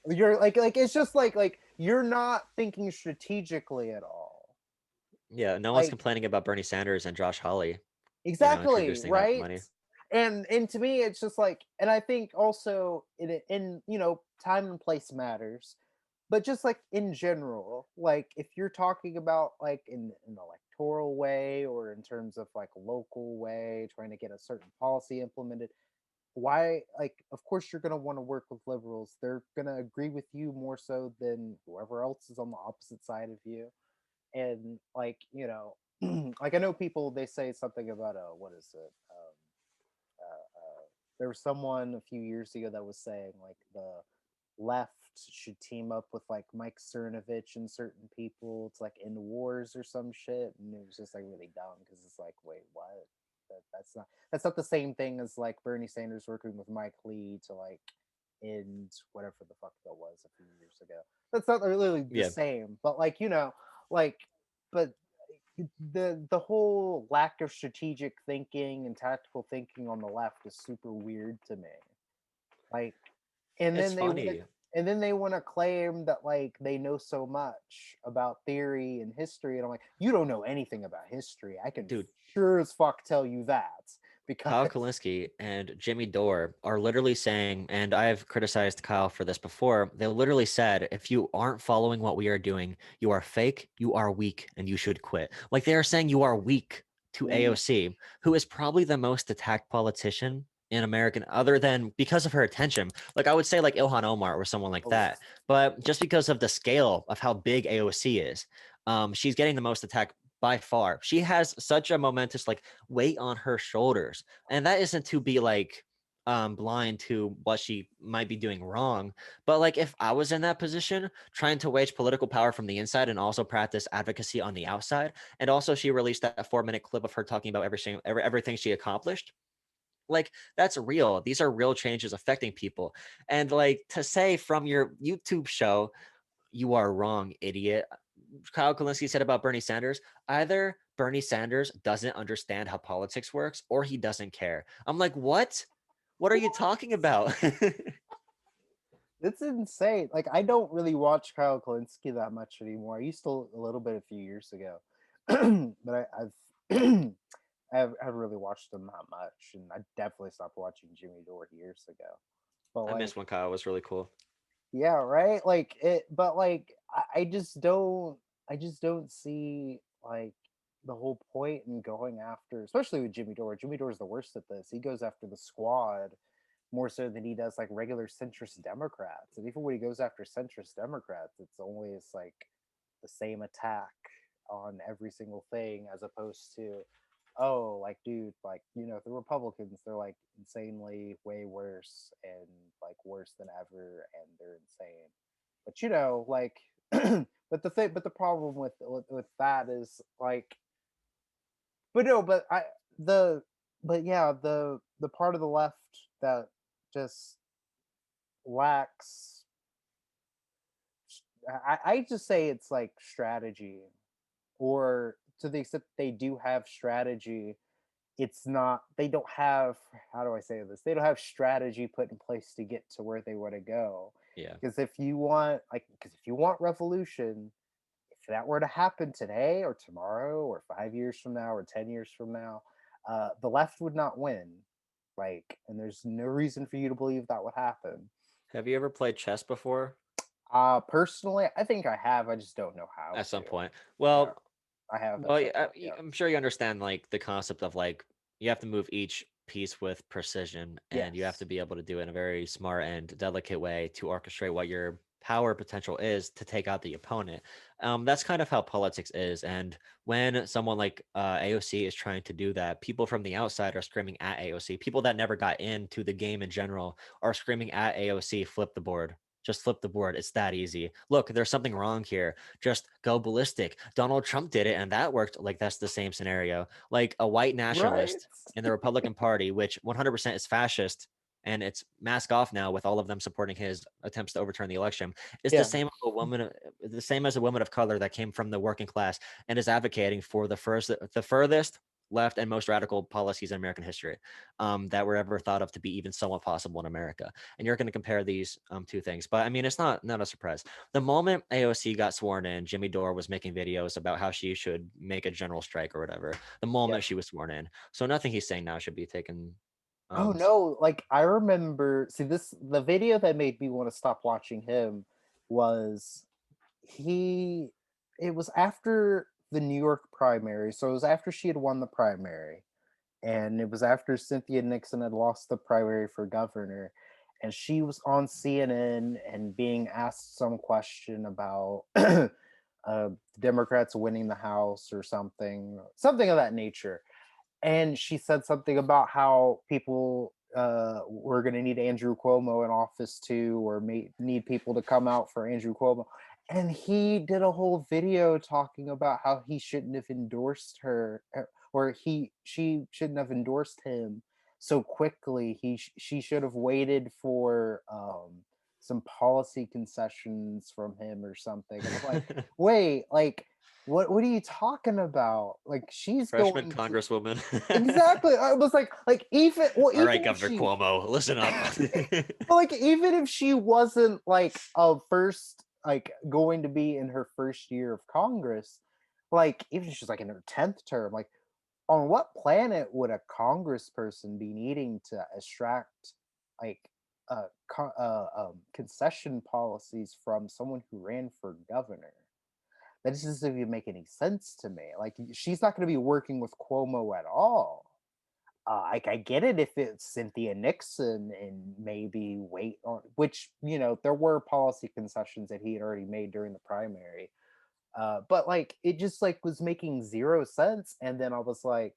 You're like it's just like you're not thinking strategically at all. Yeah, no one's Like, complaining about Bernie Sanders and Josh Hawley, exactly, introducing that right? money. And to me it's just like, and I think also in time and place matters, but just like in general, like if you're talking about like in an electoral way or in terms of like a local way trying to get a certain policy implemented, why, like, of course you're going to want to work with liberals. They're going to agree with you more so than whoever else is on the opposite side of you. And like, like, I know people, they say something about what is it, there was someone a few years ago that was saying like the left should team up with like Mike Cernovich and certain people. It's like in wars or some shit, and it was just like really dumb because it's like, wait, what? That's not the same thing as like Bernie Sanders working with Mike Lee to like end whatever the fuck that was a few years ago. That's not really the Yeah, same, but like, like, but the whole lack of strategic thinking and tactical thinking on the left is super weird to me. Like, and it's then they want to funny. claim that like they know so much about theory and history, and I'm like, you don't know anything about history. I can Dude, sure as fuck tell you that Kyle because Kalinske and Jimmy Dore are literally saying, and I've criticized Kyle for this before, they literally said, if you aren't following what we are doing, you are fake, you are weak, and you should quit. Like, they are saying you are weak to mm, AOC, who is probably the most attacked politician in American, other than because of her attention. Like, I would say like Ilhan Omar or someone like oh yeah, that. But just because of the scale of how big AOC is, she's getting the most attack by far. She has such a momentous like weight on her shoulders, and that isn't to be like blind to what she might be doing wrong. But like if I was in that position, trying to wage political power from the inside and also practice advocacy on the outside, and also she released that 4 minute clip of her talking about everything she accomplished. Like that's real. These are real changes affecting people. And like to say from your YouTube show, you are wrong, idiot. Kyle Kalinske said about Bernie Sanders, either Bernie Sanders doesn't understand how politics works or he doesn't care. I'm like, what? What are you talking about? It's insane. Like I don't really watch Kyle Kalinske that much anymore. I used to a little bit a few years ago, but I've I haven't really watched him that much, and I definitely stopped watching Jimmy Dore years ago. But I miss like, when Kyle was really cool. yeah, right. Like it, but like I just don't. I just don't see like the whole point in going after, especially with Jimmy Dore. Jimmy Dore's the worst at this. He goes after the squad more so than he does like regular centrist Democrats. And even when he goes after centrist Democrats, it's always like the same attack on every single thing, as opposed to, oh, like, dude, like, the Republicans, they're like insanely way worse and like worse than ever, and they're insane. But like, but the problem with that is like, but no, but I the but yeah, the part of the left that just lacks, I just say it's like strategy, or to the extent they do have strategy, it's not, they don't have, how do I say this, they don't have strategy put in place to get to where they want to go. Yeah. Because if you want revolution, if that were to happen today or tomorrow or 5 years from now or 10 years from now, the left would not win. Like, and there's no reason for you to believe that would happen. Have you ever played chess before? Personally, I think I have. I just don't know how At some to. point. Yeah, Well, I have at well, some point. Yeah. I'm sure you understand like the concept of like you have to move each piece with precision and you have to Yes. be able to do it in a very smart and delicate way to orchestrate what your power potential is to take out the opponent. That's kind of how politics is. And when someone like AOC is trying to do that, people from the outside are screaming at AOC. People that never got into the game in general are screaming at AOC, flip the board. Just flip the board. It's that easy. Look, there's something wrong here. Just go ballistic. Donald Trump did it and that worked. Like that's the same scenario. Like a white Right. nationalist in the Republican Party, which 100% is fascist and it's mask off now with all of them supporting his attempts to overturn the election, is Yeah. the same as a woman of color that came from the working class and is advocating for the furthest left and most radical policies in American history that were ever thought of to be even somewhat possible in America. And you're going to compare these two things, but I mean, it's not a surprise. The moment AOC got sworn in, Jimmy Dore was making videos about how she should make a general strike or whatever. The Yeah. moment she was sworn in, so nothing he's saying now should be taken. Oh Um, no! Like I remember. See, the video that made me want to stop watching him was he. It was after the New York primary, so it was after she had won the primary, and it was after Cynthia Nixon had lost the primary for governor, and she was on CNN and being asked some question about Democrats winning the House or something of that nature, and she said something about how people were going to need Andrew Cuomo in office too, or need people to come out for Andrew Cuomo. And he did a whole video talking about how he shouldn't have endorsed her, or she shouldn't have endorsed him so quickly. She should have waited for some policy concessions from him or something. And I'm like, wait, like what are you talking about? Like she's freshman going to. congresswoman. Exactly. I was like even, well, All right, even if Governor she, Cuomo, listen up. but like even if she wasn't like a first, like going to be in her first year of Congress, like even if she's like in her 10th term, like on what planet would a congressperson be needing to extract like concession policies from someone who ran for governor? That just doesn't even make any sense to me. Like she's not going to be working with Cuomo at all. I get it if it's Cynthia Nixon and maybe wait on, which there were policy concessions that he had already made during the primary, but like it just like was making zero sense. And then I was like,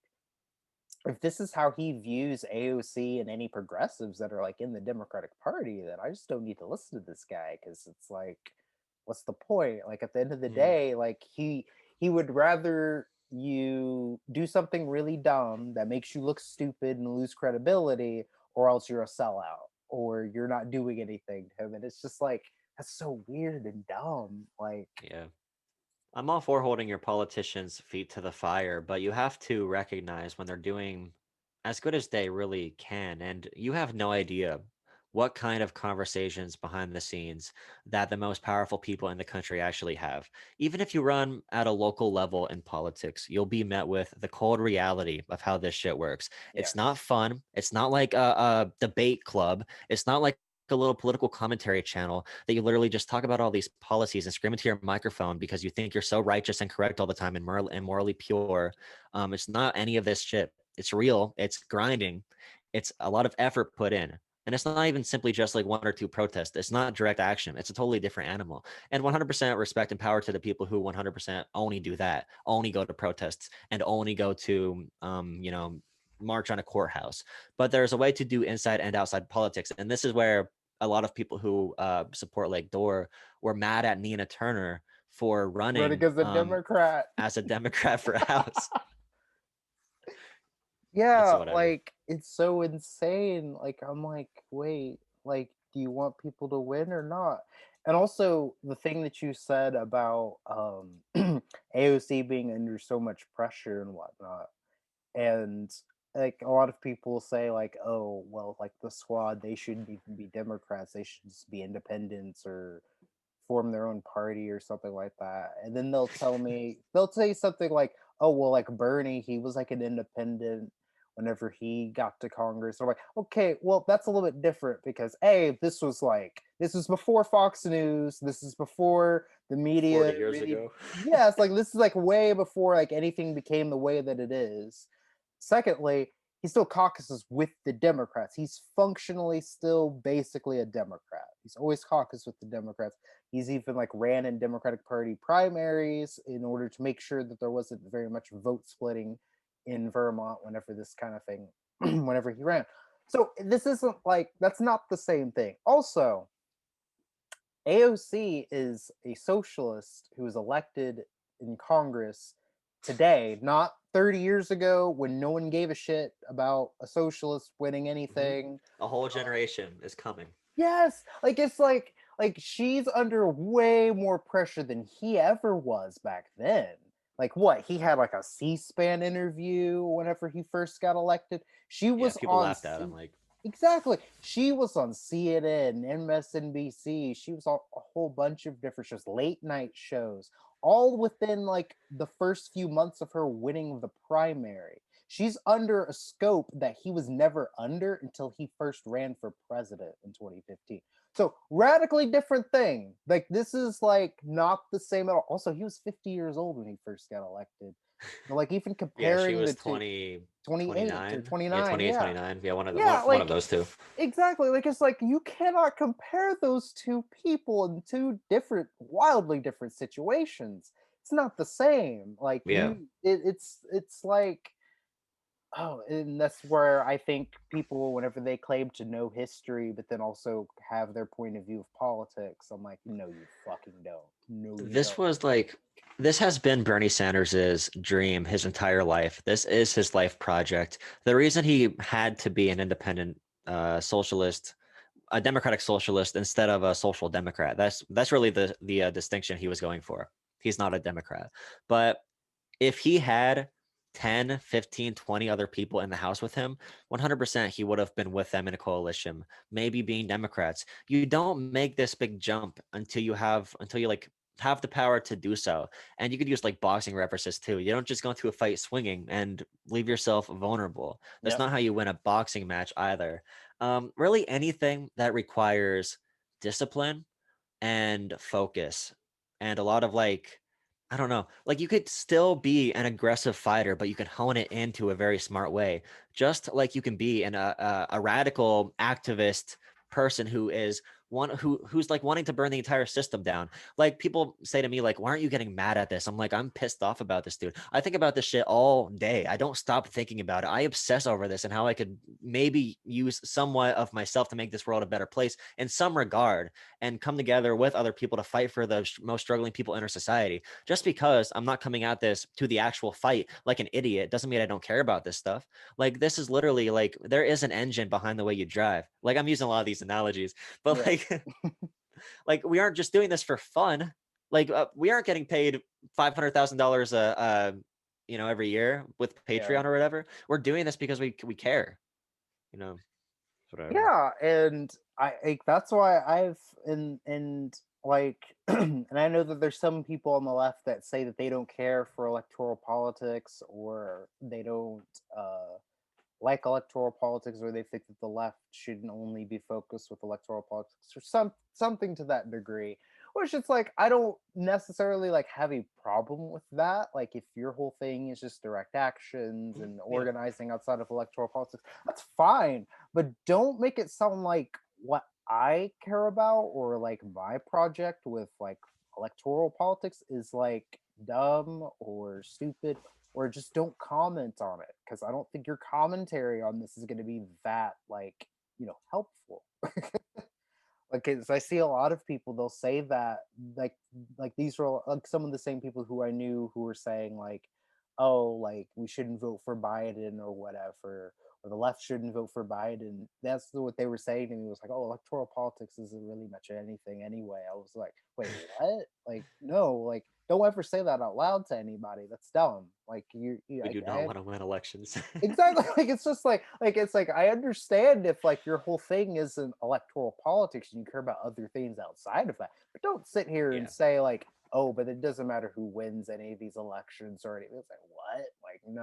if this is how he views AOC and any progressives that are like in the Democratic Party, then I just don't need to listen to this guy because it's like, what's the point? Like at the end of the Mm, day, like he would rather you do something really dumb that makes you look stupid and lose credibility, or else you're a sellout or you're not doing anything to him. And it's just like that's so weird and dumb. Like yeah. I'm all for holding your politicians' feet to the fire, but you have to recognize when they're doing as good as they really can. And you have no idea what kind of conversations behind the scenes that the most powerful people in the country actually have. Even if you run at a local level in politics, you'll be met with the cold reality of how this shit works. It's not yes. fun. It's not like a debate club. It's not like a little political commentary channel that you literally just talk about all these policies and scream into your microphone because you think you're so righteous and correct all the time and, morally pure. It's not any of this shit. It's real. It's grinding. It's a lot of effort put in. And it's not even simply just like one or two protests. It's not direct action. It's a totally different animal. And 100% respect and power to the people who 100% only do that, only go to protests and only go to, march on a courthouse. But there's a way to do inside and outside politics. And this is where a lot of people who support Lake Door were mad at Nina Turner for Running running as a Democrat. as a Democrat for House. It's Yeah, whatever. like it's so insane. Like I'm like, wait, like do you want people to win or not? And also the thing that you said about AOC being under so much pressure and whatnot. And like a lot of people say like, oh, well, like the squad, they shouldn't even be Democrats, they should just be independents or form their own party or something like that. And then they'll say something like, oh, well, like Bernie, he was like an independent whenever he got to Congress. I'm like, okay, well, that's a little bit different because this was before Fox News, this is before the media 40 years really, ago. yes, like this is like way before like anything became the way that it is. Secondly, he still caucuses with the Democrats. He's functionally still basically a Democrat. He's always caucused with the Democrats. He's even like ran in Democratic Party primaries in order to make sure that there wasn't very much vote splitting in Vermont whenever this kind of thing, whenever he ran. So this isn't like that's not the same thing. Also, AOC is a socialist who was elected in Congress today, not 30 years ago when no one gave a shit about a socialist winning Mhm. anything. A whole generation is coming. Yes, like it's like she's under way more pressure than he ever was back then. Like what? He had like a C-SPAN interview whenever he first got elected. She Yeah, was people on laughed at him like, exactly. She was on CNN, MSNBC. She was on a whole bunch of different shows, late night shows, all within like the first few months of her winning the primary. She's under a scope that he was never under until he first ran for president in 2015. So radically different thing. Like this is like not the same at all. Also, he was 50 years old when he first got elected. So, like even yeah, she comparing the was two, 20, 28 or 29. Yeah, 29, 28, yeah. 29. Yeah, Yeah, one of like those two. exactly. Like it's like you cannot compare those two people in two different, wildly different situations. It's not the same. Like Yeah. it's like oh, and that's where I think people, whenever they claim to know history, but then also have their point of view of politics, I'm like, no, you fucking don't. No, you This don't. was like this has been Bernie Sanders's dream his entire life. This is his life project. The reason he had to be an independent socialist, a democratic socialist instead of a social democrat. That's really the distinction he was going for. He's not a Democrat. But if he had 10, 15, 20 other people in the house with him, 100% he would have been with them in a coalition, maybe being Democrats. You don't make this big jump until you like have the power to do so. And you could use like boxing references too. You don't just go into a fight swinging and leave yourself vulnerable. That's Yep. not how you win a boxing match either. Really, anything that requires discipline and focus and a lot of like I don't know, like you could still be an aggressive fighter, but you can hone it into a very smart way, just like you can be a radical activist person who is who's like wanting to burn the entire system down. Like people say to me, like, why aren't you getting mad at this? I'm like, I'm pissed off about this, dude. I think about this shit all day. I don't stop thinking about it. I obsess over this and how I could maybe use somewhat of myself to make this world a better place in some regard, and come together with other people to fight for the most struggling people in our society. Just because I'm not coming at this to the actual fight like an idiot doesn't mean I don't care about this stuff. Like this is literally like there is an engine behind the way you drive. Like I'm using a lot of these analogies, but Yeah. like we aren't just doing this for fun. Like we aren't getting paid $500,000 every year with Yeah. Patreon or whatever. We're doing this because we care, you know, whatever. Yeah, and I like that's why I've and like and I know that there's some people on the left that say that they don't care for electoral politics, or they don't like electoral politics, or they think that the left shouldn't only be focused with electoral politics, or something to that degree. Which it's like I don't necessarily like have a problem with that. Like if your whole thing is just direct actions Mhm. and Yeah. organizing outside of electoral politics, that's fine. But don't make it sound like what I care about, or like my project with like electoral politics, is like dumb or stupid, or just don't comment on it, because I don't think your commentary on this is going to be that like helpful. Like, 'cause I see a lot of people, they'll say that like these were like some of the same people who I knew who were saying like, oh, like we shouldn't vote for Biden or whatever, or the left shouldn't vote for Biden. That's what they were saying to me, was like, oh, electoral politics isn't really much anything anyway. I was like, wait, what? Like, no, like don't ever say that out loud to anybody. That's dumb. Like We do not I want to win elections. exactly. Like it's just like it's like I understand if like your whole thing isn't electoral politics and you care about other things outside of that, but don't sit here and Yeah. say like, oh, but it doesn't matter who wins any of these elections or anything. It's like, what? Like, no.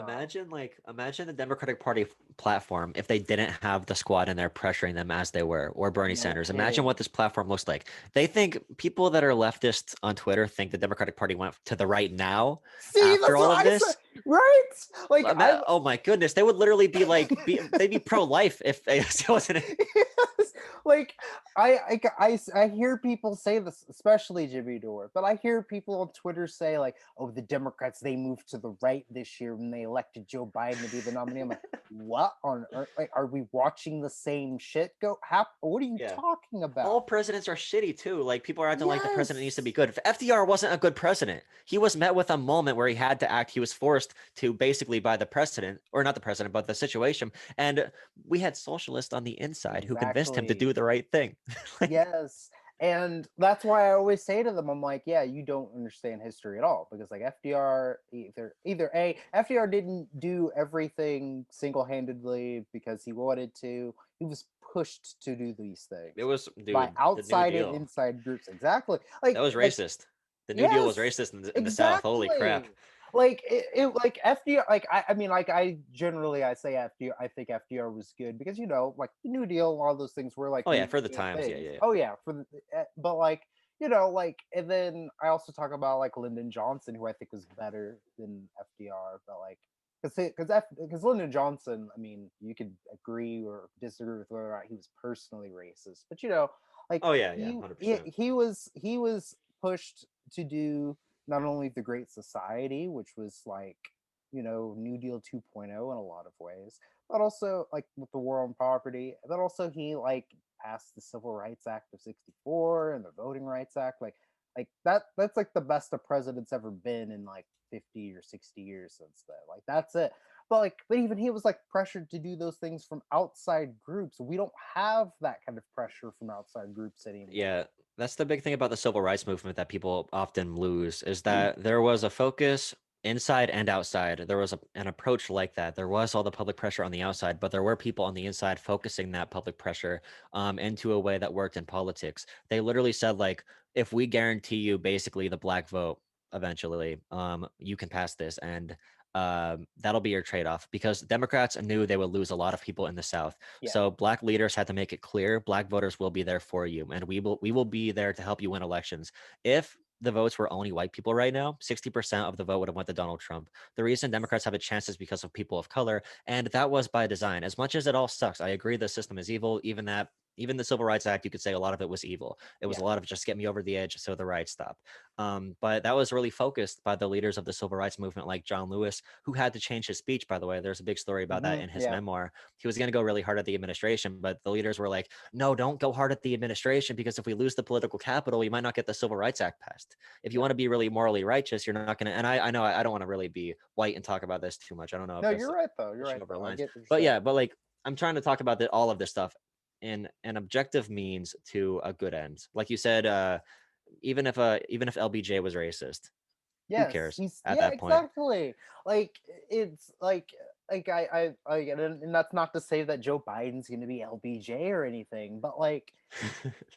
Imagine the Democratic Party platform if they didn't have the squad in there pressuring them as they were, or Bernie No Sanders. Imagine what kidding. this platform looks like. They think people that are leftists on Twitter think the Democratic Party went to the right now See, after that's all what of I said. this. Right? Like I'm Oh my goodness, they would literally be like they'd be pro-life if it wasn't. yes. Like I hear people say this, especially Jimmy Dore, but I hear people on Twitter say like, "Oh, the Democrats, they moved to the right this year when they elected Joe Biden to be the nominee." I'm like, "What on earth? Like, are we watching the same shit go happen? What are you Yeah. talking All about?" presidents are shitty too. Like people are acting like the president needs to be Yes. good. If FDR wasn't a good president, he was met with a moment where he had to act. He was forced to basically by the president, or not the president, but the situation. And we had socialists on the inside who convinced him to Exactly. do the right thing. Like, Yes. And that's why I always say to them, I'm like, yeah, you don't understand history at all. Because like FDR, either A, FDR didn't do everything single-handedly because he wanted to. He was pushed to do these it things was, by dude, the New outside and Deal. inside groups. Exactly. That was Like racist. The New Deal was yes, racist in the South. Holy crap. exactly. Like it like FDR, like I mean, like I generally I say FDR, I think FDR was good because like the New Deal, all those things were like Oh yeah, really for the good times. Yeah, things. yeah, yeah. Oh yeah, but like like, and then I also talk about like Lyndon Johnson, who I think was better than FDR, but like because Lyndon Johnson, I mean, you could agree or disagree with whether or not he was personally racist, but like Oh yeah, yeah, 100%. he was pushed to do not only the Great Society, which was like, New Deal 2.0 in a lot of ways, but also like with the war on poverty. But also he like passed the Civil Rights Act of '64 and the Voting Rights Act. Like that's like the best a president's ever been in like 50 or 60 years since then. Like that's it. But even he was like pressured to do those things from outside groups. We don't have that kind of pressure from outside groups anymore. Yeah, that's the big thing about the civil rights movement that people often lose is that there was a focus inside and outside. There was an approach like that. There was all the public pressure on the outside, but there were people on the inside focusing that public pressure into a way that worked in politics. They literally said, like, if we guarantee you basically the black vote eventually, you can pass this. And that'll be your trade-off because Democrats knew they would lose a lot of people in the South. Yeah. So black leaders had to make it clear black voters will be there for you, and we will be there to help you win elections. If the votes were only white people right now, 60% of the vote would have went to Donald Trump. The reason Democrats have a chance is because of people of color, and that was by design. As much as it all sucks, I agree the system is evil, even that even the Civil Rights Act, you could say a lot of it was evil. It was a Yeah. lot of just get me over the edge so the rights stop. But that was really focused by the leaders of the civil rights movement, like John Lewis, who had to change his speech, by the way. There's a big story about that in his Yeah. memoir. He was going to go really hard at the administration, but the leaders were like, no, don't go hard at the administration, because if we lose the political capital, we might not get the Civil Rights Act passed. If you Yeah. want to be really morally righteous, you're not going to. And I know I don't want to really be white and talk about this too much. I don't know if No, that's you're right though. You're pushing right over though. I lines, get what you're but saying. yeah, but like I'm trying to talk about all of this stuff in an objective means to a good end. Like you said, even if LBJ was racist, who Yes, cares he's at yeah, that point? exactly. Like it's like I and that's not to say that Joe Biden's going to be LBJ or anything, but like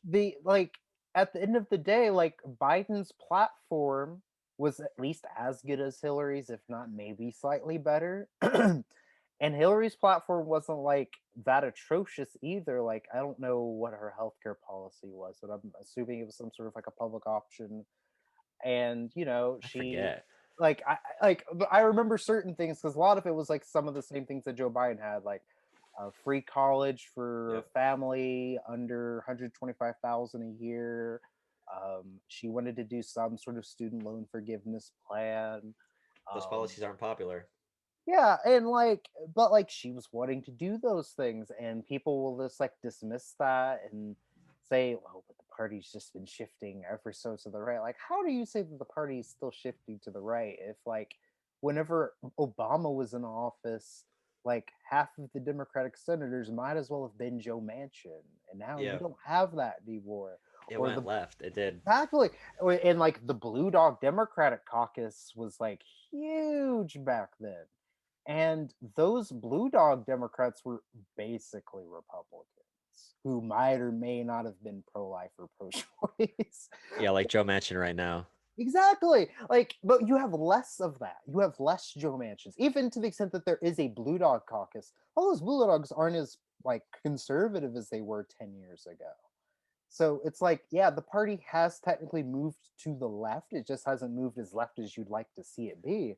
the like at the end of the day, like Biden's platform was at least as good as Hillary's, if not maybe slightly better. And Hillary's platform wasn't like that atrocious either. Like I don't know what her healthcare policy was, but I'm assuming it was some sort of like a public option. And I she forget. like I remember certain things because a lot of it was like some of the same things that Joe Biden had, like free college for Yep. family under 125,000 a year. She wanted to do some sort of student loan forgiveness plan. Those um, policies aren't popular. yeah, and like, but like she was wanting to do those things, and people will just like dismiss that and say, "Oh, but the party's just been shifting ever so to the right." Like, how do you say that the party is still shifting to the right if, like, whenever Obama was in office, like half of the Democratic senators might as well have been Joe Manchin, and now you Yeah, don't have that anymore. it Or went the left. It did. exactly, and like the Blue Dog Democratic Caucus was like huge back then, and those Blue Dog Democrats were basically Republicans who might or may not have been pro life or pro choice. Yeah, like Joe Manchin right now. Exactly. Like, but you have less of that. You have less Joe Manchins, even to the extent that there is a Blue Dog caucus. All those Blue Dogs aren't as like conservative as they were 10 years ago. So it's like, yeah, the party has technically moved to the left. It just hasn't moved as left as you'd like to see it be.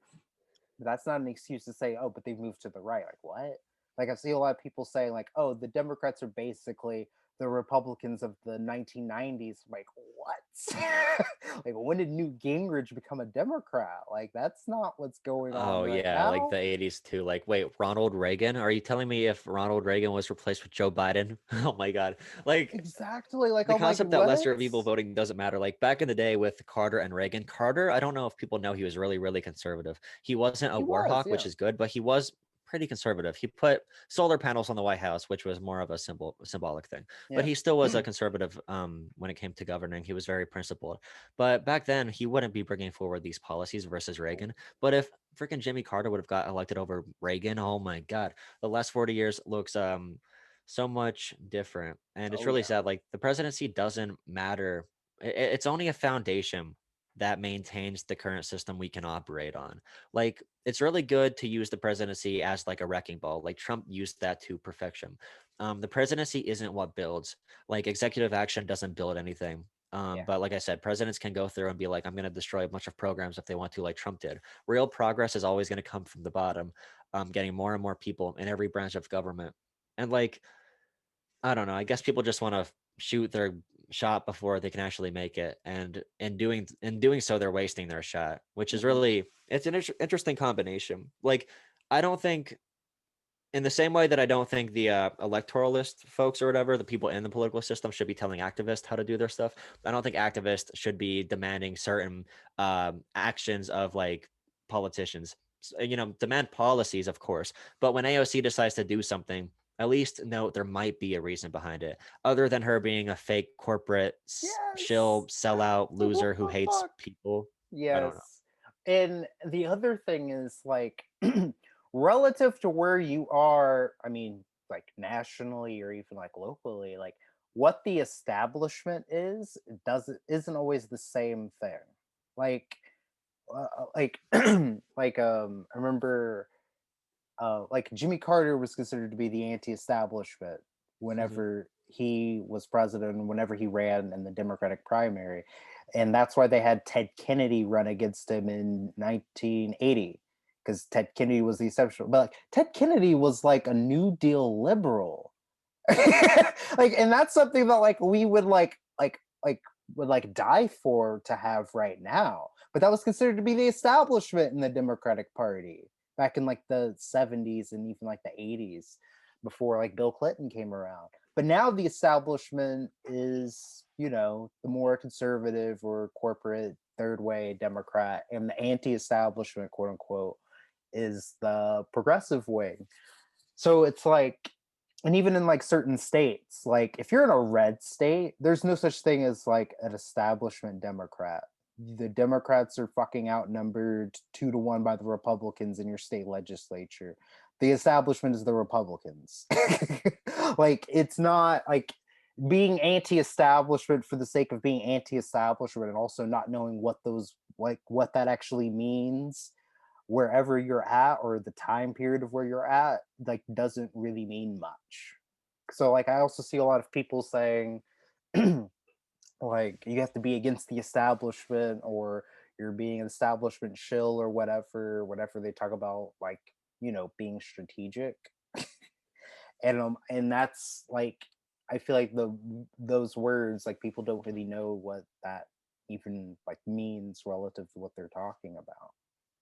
But that's not an excuse to say, oh, but they've moved to the right. Like, what? Like, I see a lot of people saying, like, oh, the Democrats are basically the Republicans of the 1990s. Like, what? Like, when did Newt Gingrich become a Democrat? Like, that's not what's going on Oh right yeah, like now. the 80s too. Like, wait, Ronald Reagan? Are you telling me if Ronald Reagan was replaced with Joe Biden? Oh my God. Like Exactly. Like, the I'm like, concept that what? lesser of evil voting doesn't matter. Like back in the day with Carter and Reagan, Carter, I don't know if people know he was really, really conservative. He wasn't a He war was, hawk, which yeah. is good, but he was pretty conservative. He put solar panels on the White House, which was more of a symbolic thing. But Yeah. he still was a conservative when it came to governing. He was very principled. But back then, he wouldn't be bringing forward these policies versus Reagan. But if freaking Jimmy Carter would have got elected over Reagan, oh my God, the last 40 years looks so much different. And it's Oh, really yeah. sad. Like the presidency doesn't matter. It's only a foundation that maintains the current system we can operate on. Like it's really good to use the presidency as like a wrecking ball. Like Trump used that to perfection. The presidency isn't what builds. Like executive action doesn't build anything. Yeah. But like I said, presidents can go through and be like, I'm going to destroy a bunch of programs if they want to, like Trump did. Real progress is always going to come from the bottom, getting more and more people in every branch of government. And like I don't know. I guess people just want to shoot their shot before they can actually make it, and in doing so, they're wasting their shot, which is Hmm. really it's an interesting combination. Like I don't think in the same way that I don't think the electoralist folks or whatever, the people in the political system should be telling activists how to do their stuff. I don't think activists should be demanding certain actions of like politicians. Demand policies, of course, but when AOC decides to do something, at least note there might be a reason behind it, other than her being a fake corporate Yes. shill sellout loser who hates Fuck. people. I don't know. Yes. And the other thing is like relative to where you are, I mean, like nationally or even like locally, like what the establishment is doesn't isn't always the same thing. Like like I remember like Jimmy Carter was considered to be the anti-establishment Mhm. whenever he was president, whenever he ran in the Democratic primary, and that's why they had Ted Kennedy run against him in 1980 because Ted Kennedy was the exception. But like Ted Kennedy was like a New Deal liberal, Like, and that's something that like we would would like die for to have right now. But that was considered to be the establishment in the Democratic Party back in like the 70s and even like the 80s before like Bill Clinton came around. But now the establishment is, you know, the more conservative or corporate third way Democrat, and the anti-establishment, quote unquote, is the progressive wing. So it's like, and even in like certain states, like if you're in a red state, there's no such thing as like an establishment Democrat. The Democrats are fucking outnumbered 2-1 by the Republicans in your state legislature. The establishment is the Republicans. Like, it's not like being anti-establishment for the sake of being anti-establishment and also not knowing what those, like, what that actually means wherever you're at, or the time period of where you're at, like, doesn't really mean much. So like I also see a lot of people saying like you have to be against the establishment, or you're being an establishment shill, or whatever they talk about, like, you know, being strategic. And that's like, I feel like those words, like, people don't really know what that even like means relative to what they're talking about.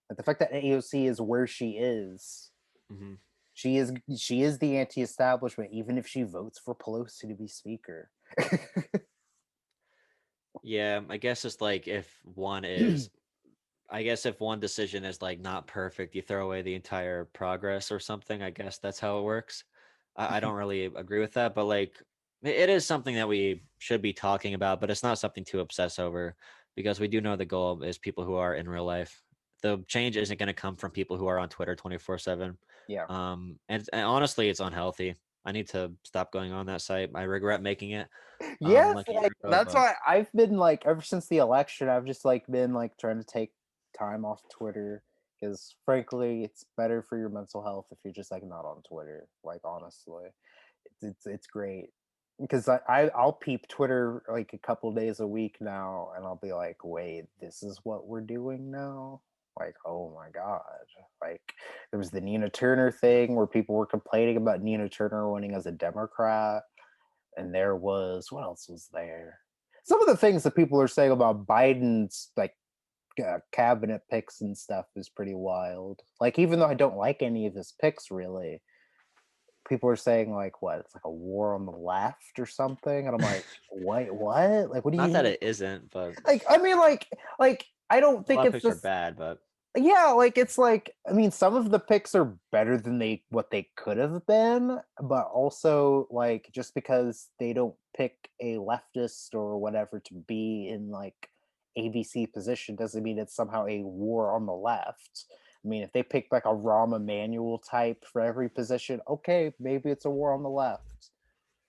Like the fact that AOC is where she is, Hmm. she is the anti-establishment, even if she votes for Pelosi to be speaker. Yeah, I guess it's like if one is, I guess if one decision is like not perfect, you throw away the entire progress or something. I guess that's how it works. I don't really agree with that, but like it is something that we should be talking about, but it's not something to obsess over because we do know the goal is people who are in real life. The change isn't going to come from people who are on Twitter 24/7. Yeah. And honestly, it's unhealthy. I need to stop going on that site. I regret making it Yes, like a year like ago, that's but why I've been like, ever since the election, I've just like been like trying to take time off Twitter, because frankly, it's better for your mental health if you're just like not on Twitter. Like, honestly, it's great because I'll peep Twitter like a couple days a week now, and I'll be like, wait, this is what we're doing now. Like, oh my god! Like, there was the Nina Turner thing where people were complaining about Nina Turner winning as a Democrat, and there was, what else was there? Some of the things that people are saying about Biden's like cabinet picks and stuff is pretty wild. Like, even though I don't like any of his picks really, people are saying like, what, it's like a war on the left or something, and I'm like, wait, what? Like, what do not that you it isn't, but like? I mean, like I don't a lot think of it's picks are this. bad, but Yeah, like, it's like, I mean, some of the picks are better than they could have been, but also like, just because they don't pick a leftist or whatever to be in like ABC position doesn't mean it's somehow a war on the left. I mean, if they pick like a Rahm Emanuel type for every position, okay, maybe it's a war on the left.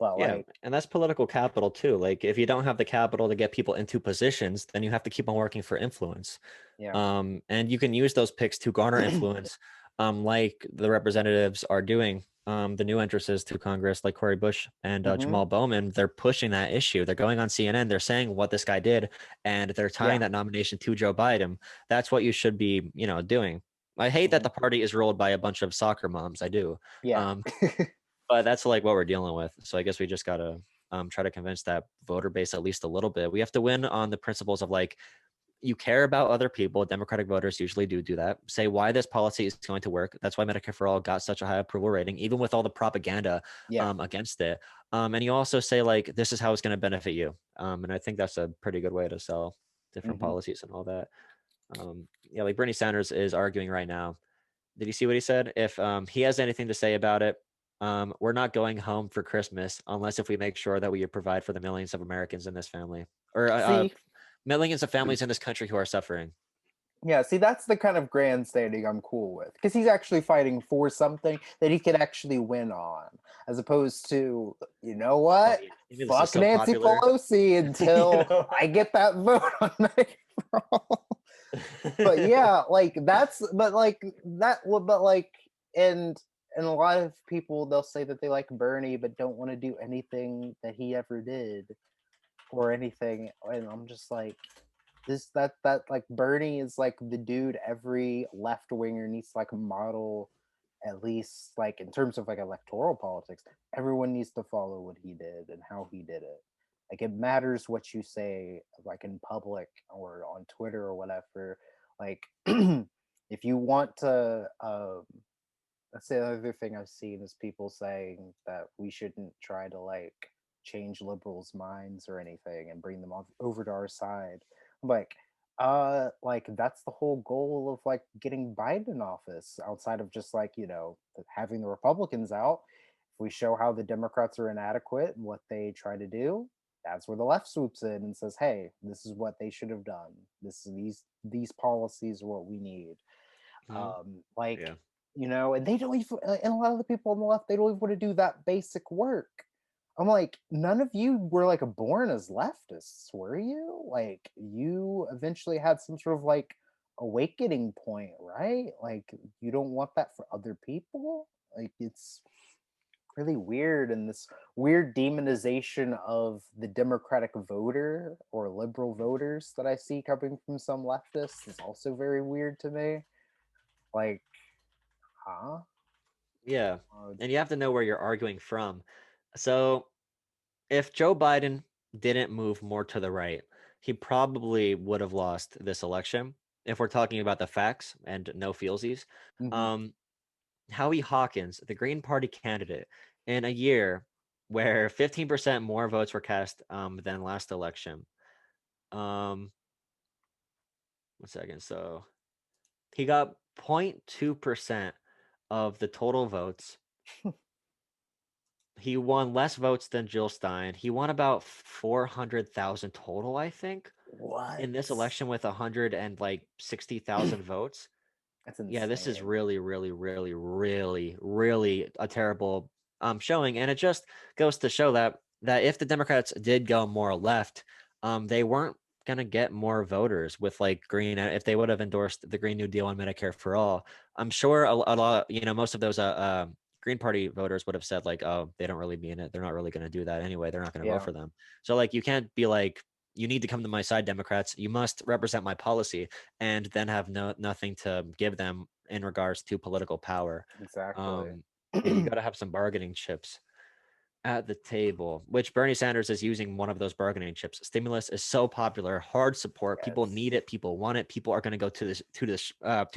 But yeah, like, and that's political capital too. Like if you don't have the capital to get people into positions, then you have to keep on working for influence. yeah. And you can use those picks to garner influence, like the representatives are doing. The new entrances to Congress, like Cory Bush and Hmm. Jamal Bowman, they're pushing that issue. They're going on CNN. They're saying what this guy did, and they're tying Yeah. that nomination to Joe Biden. That's what you should be, doing. I hate that Hmm. the party is ruled by a bunch of soccer moms. I do. Yeah. Um, but that's like what we're dealing with. So I guess we just gotta try to convince that voter base at least a little bit. We have to win on the principles of like you care about other people. Democratic voters usually do that. Say why this policy is going to work. That's why Medicare for All got such a high approval rating, even with all the propaganda Yeah. against it. And you also say like this is how it's going to benefit you. And I think that's a pretty good way to sell different Hmm. policies and all that. Yeah, like Bernie Sanders is arguing right now. Did you see what he said? If he has anything to say about it, we're not going home for Christmas unless if we make sure that we provide for the millions of Americans in this family or See, millions of families in this country who are suffering. yeah, see, that's the kind of grandstanding I'm cool with, because he's actually fighting for something that he could actually win on, as opposed to, you know Oh, what? you mean this is Fuck so Nancy popular? Pelosi You until know? I get that vote on Medicare for All. But yeah, like that's, but like that, but like, and a lot of people, they'll say that they like Bernie, but don't want to do anything that he ever did or anything, and I'm just like, this that like Bernie is like the dude every left winger needs to like model at least like in terms of like electoral politics, everyone needs to follow what he did and how he did it. Like it matters what you say, like in public or on Twitter or whatever. Like if you want to, that's the other thing I've seen is people saying that we shouldn't try to like change liberals' minds or anything and bring them over to our side. I'm like that's the whole goal of like getting Biden in office outside of just like, having the Republicans out. If we show how the Democrats are inadequate and what they try to do, that's where the left swoops in and says, "Hey, this is what they should have done. This is these policies are what we need." Mhm. Like, Yeah. and they don't even, and a lot of the people on the left, they don't even want to do that basic work. I'm like, none of you were like born as leftists, were you? Like, you eventually had some sort of like awakening point, right? Like, you don't want that for other people. Like, it's really weird, and this weird demonization of the Democratic voter or liberal voters that I see coming from some leftists is also very weird to me. Like, huh? Yeah. Uh, And you have to know where you're arguing from. So if Joe Biden didn't move more to the right, he probably would have lost this election. If we're talking about the facts and no feelsies, mhm. um, Howie Hawkins, the Green Party candidate, in a year where 15% more votes were cast than last election. Um, 1 second. So he got 0.2% of the total votes. He won less votes than Jill Stein. He won about 400,000 total, I think, What? in this election with 160,000 votes. That's Yeah, this is insane. really, really, really, really, really a terrible showing, and it just goes to show that if the Democrats did go more left, they weren't gonna get more voters with like Green. If they would have endorsed the Green New Deal on Medicare for all, I'm sure a lot, most of those Green Party voters would have said like, oh, they don't really mean it. They're not really going to do that anyway. They're not going to vote Yeah, for them. So like, you can't be like, you need to come to my side, Democrats. You must represent my policy and then have nothing to give them in regards to political power. exactly. Um, yeah, you got to have some bargaining chips at the table, which Bernie Sanders is using one of those bargaining chips. Stimulus is so popular, hard support. People need Yes. it. People want it. People are going to go to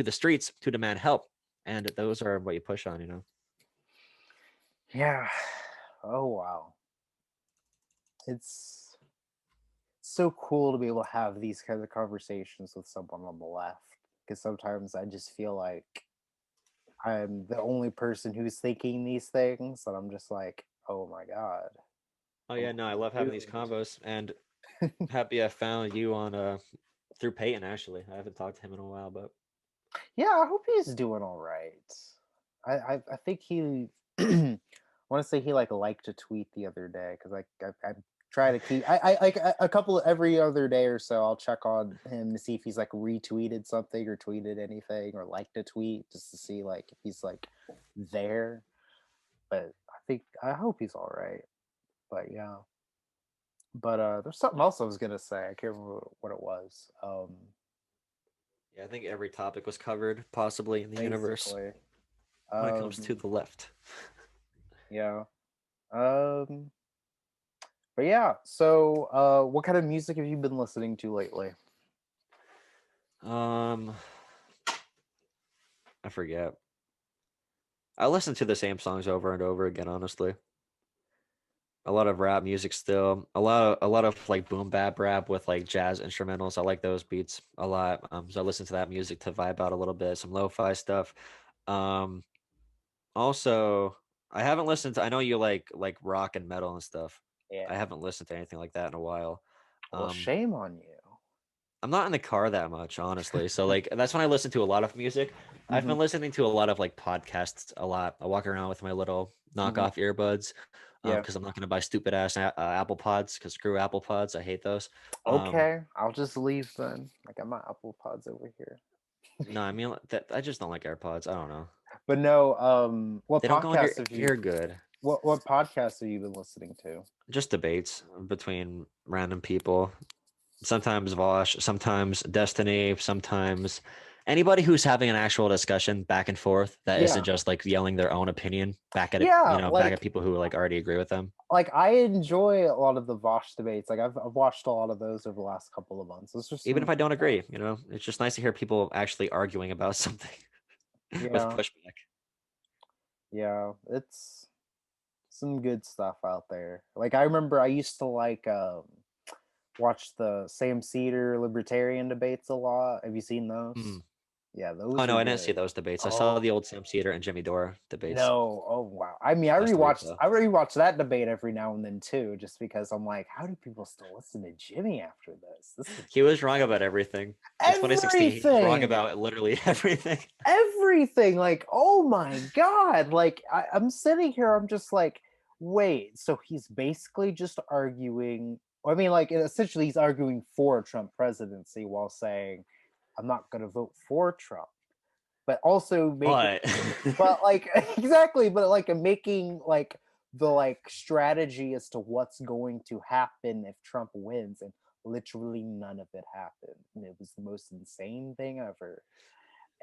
the streets to demand help, and those are what you push on. Yeah. Oh wow. It's so cool to be able to have these kinds of conversations with someone on the left because sometimes I just feel like I'm the only person who's thinking these things, and I'm just like, oh my god, Oh I'm yeah, no, I love having these doomed. combos, and happy I found you on through Peyton. Actually, I haven't talked to him in a while, but Yeah, I hope he's doing all right. I think he. I want to say he like liked a tweet the other day because I try to keep I like a couple every other day or so I'll check on him to see if he's like retweeted something or tweeted anything or liked a tweet just to see like if he's like there. But I hope he's all right. But yeah. But there's something else I was gonna say. I can't remember what it was. yeah, I think every topic was covered possibly in the universe Basically. when it comes to Um, the left. yeah. Um, but yeah. So, what kind of music have you been listening to lately? Um, I forget. I listen to the same songs over and over again, honestly. A lot of rap music still. A lot of like boom bap rap with like jazz instrumentals. I like those beats a lot. So I listen to that music to vibe out a little bit. Some lo-fi stuff. Um, Also, I haven't listened to. I know you like rock and metal and stuff. I Yeah. haven't listened to anything like that in a while. Well, Um, shame on you. I'm not in the car that much, honestly. So like that's when I listen to a lot of music. I've Hmm. been listening to a lot of like podcasts a lot. I walk around with my little Hmm. knockoff earbuds Yeah. because I'm not gonna buy stupid ass Apple Pods because screw Apple Pods. I hate those. Um, Okay, I'll just leave then. I got my Apple Pods over here. no, I mean that I just don't like AirPods. I don't know. But no, what They don't go in your podcasts have you ear good. what podcasts have you been listening to? Just debates between random people. Sometimes Vosh, sometimes Destiny, sometimes Anybody who's having an actual discussion back and forth that isn't Yeah. just like yelling their own opinion back at it, Yeah, back at people who like already agree with them. like I enjoy a lot of the Vosh debates. Like I've watched a lot of those over the last couple of months. It's just Even if some I don't agree, it's just nice to hear people actually arguing about something with yeah, pushback. yeah, it's some good stuff out there. Like I remember I used to like watch the Sam Cedar libertarian debates a lot. Have you seen Hmm. those? Yeah, Oh those are no, I didn't see good. those debates. I saw Oh the old Sam Cedar and Jimmy Dore debates no, oh wow. I mean, last week though. I rewatch that debate every now and then too, just because I'm like, how do people still listen to Jimmy after this? This is He was wrong about everything. In 2016, he was wrong everything. about literally everything. Everything. Like, oh my god. Like I'm sitting here, I'm just like, wait, so he's basically just arguing. I mean, like essentially he's arguing for a Trump presidency while saying, I'm not gonna vote for Trump. But also making But but like exactly, but like making like the like strategy as to what's going to happen if Trump wins, and literally none of it happened. And it was the most insane thing ever.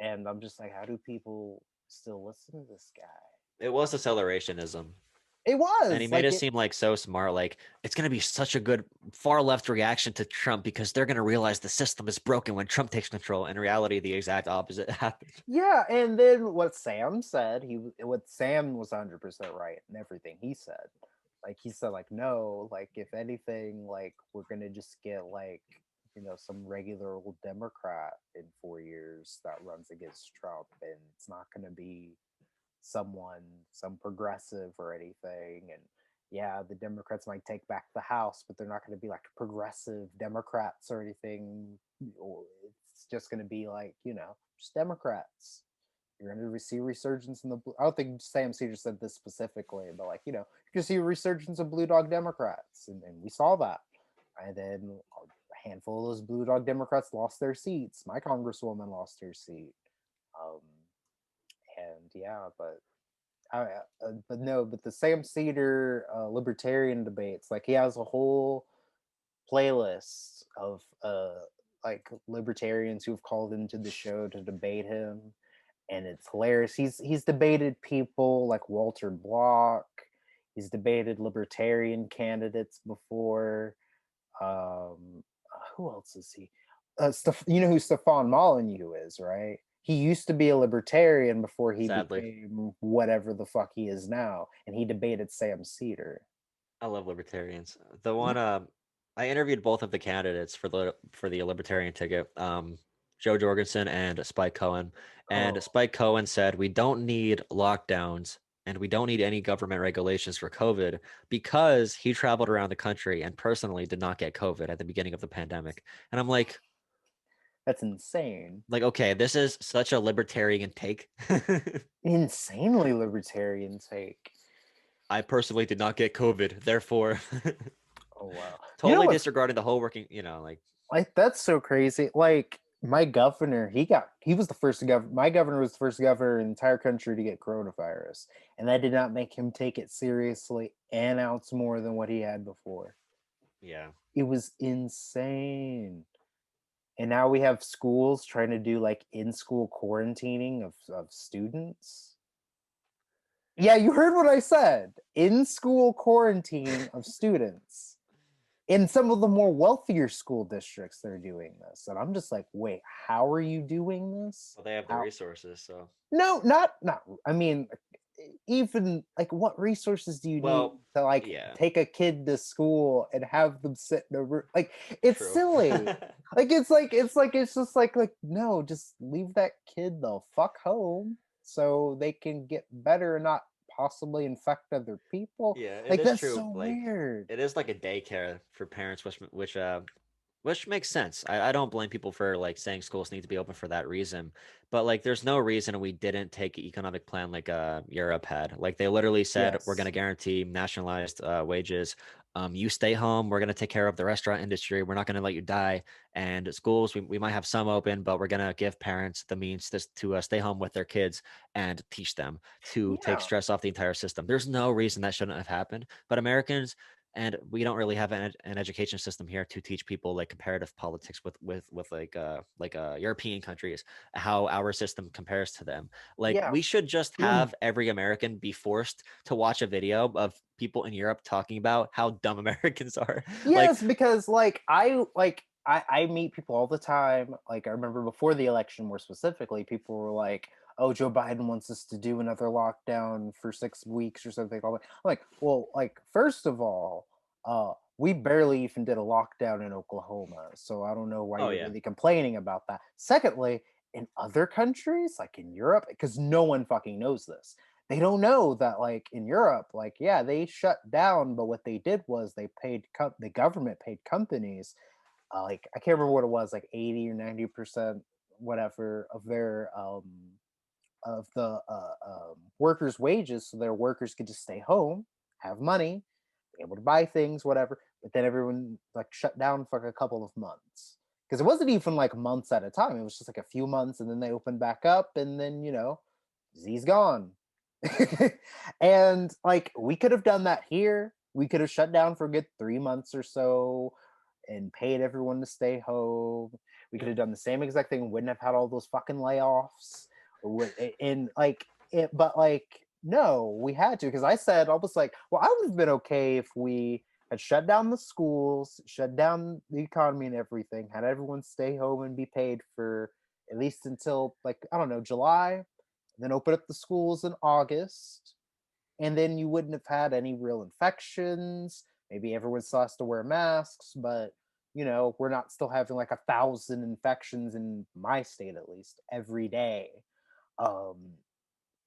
And I'm just like, how do people still listen to this guy? it was accelerationism. It And he was made like it it. seem like so smart, like it's going to be such a good far left reaction to Trump because they're going to realize the system is broken when Trump takes control. In reality, the exact opposite happened. Yeah, and then what Sam said, what Sam was 100% right in everything he said. Like he said, like no, like if anything, like we're gonna just get like some regular old Democrat in 4 years that runs against Trump, and it's not gonna be some progressive or anything. And yeah, the Democrats might take back the House, but they're not going to be like progressive Democrats or anything. It's just going to be like just Democrats. You're going to see a resurgence in the. I don't think Sam Cedar said this specifically, but like you can see a resurgence of blue dog Democrats, and we saw that. And then a handful of those blue dog Democrats lost their seats. My congresswoman lost her seat. Um, and yeah, but no, but the Sam Cedar libertarian debates, like he has a whole playlist of like libertarians who've called into the show to debate him, and it's hilarious. He's debated people like Walter Block. He's debated libertarian candidates before. Who else is he? You know who Stefan Molyneux is, right? He used to be a libertarian before he Sadly, became whatever the fuck he is now, and he debated Sam Cedar. I love libertarians. The Yeah. one I interviewed both of the candidates for the libertarian ticket, Joe Jorgensen and Spike Cohen. And Oh, Spike Cohen said we don't need lockdowns and we don't need any government regulations for COVID because he traveled around the country and personally did not get COVID at the beginning of the pandemic. And I'm that's insane. okay, this is such a libertarian take. Insanely libertarian take. I personally did not get COVID, therefore Oh wow. You know totally what's disregarding the whole working, like like that's so crazy. Like my governor, he was the first governor. My governor was the first governor in the entire country to get coronavirus, and that did not make him take it seriously an ounce more than what he had before. yeah. It was insane. And now we have schools trying to do like in-school quarantining of students. Yeah, you heard what I said. In-school quarantining of students. In some of the more wealthier school districts, they're doing this. And I'm just like, wait, how are you doing this? Well, they have the How? resources, so. No, not. I mean, even like, what resources do you need Well, to like yeah, take a kid to school and have them sit in a room? Like, it's true. silly. It's just like no, just leave that kid the fuck home so they can get better and not possibly infect other people. Yeah, it Like is that's true. so Like, weird. it is like a daycare for parents, which makes sense. I don't blame people for like saying schools need to be open for that reason. But like there's no reason we didn't take an economic plan like Europe had. Like they literally said we're gonna Yes. guarantee nationalized wages. You stay home, we're gonna take care of the restaurant industry, we're not gonna let you die. And schools, we might have some open, but we're gonna give parents the means to stay home with their kids and teach them to take Yeah. stress off the entire system. There's no reason that shouldn't have happened. But Americans and we don't really have an education system here to teach people like comparative politics with like European countries, how our system compares to them. Like Yeah. we should just have every American be forced to watch a video of people in Europe talking about how dumb Americans are. Like, Yes, because I meet people all the time. Like I remember before the election, more specifically, people were like, "Oh, Joe Biden wants us to do another lockdown for 6 weeks or something." I'm like, well, like first of all, we barely even did a lockdown in Oklahoma, so I don't know why oh you're yeah, really complaining about that. Secondly, in other countries, like in Europe, because no one fucking knows this, they don't know that like in Europe, like yeah, they shut down, but what they did was they paid the government paid companies like I can't remember what it was, like 80 or 90% whatever of their of the workers' wages, so their workers could just stay home, have money, be able to buy things, whatever. But then everyone like shut down for like a couple of months because it wasn't even like months at a time. It was just like a few months, and then they opened back up, and then Z's gone. And like we could have done that here. We could have shut down for a good 3 months or so and paid everyone to stay home. We could yep. have done the same exact thing, wouldn't have had all those fucking layoffs. And like it, but like no, we had to because I said I was like, well, I would have been okay if we had shut down the schools, shut down the economy and everything, had everyone stay home and be paid for at least until like I don't know July, then open up the schools in August, and then you wouldn't have had any real infections. Maybe everyone still has to wear masks, but we're not still having like 1,000 infections in my state at least every day. Um,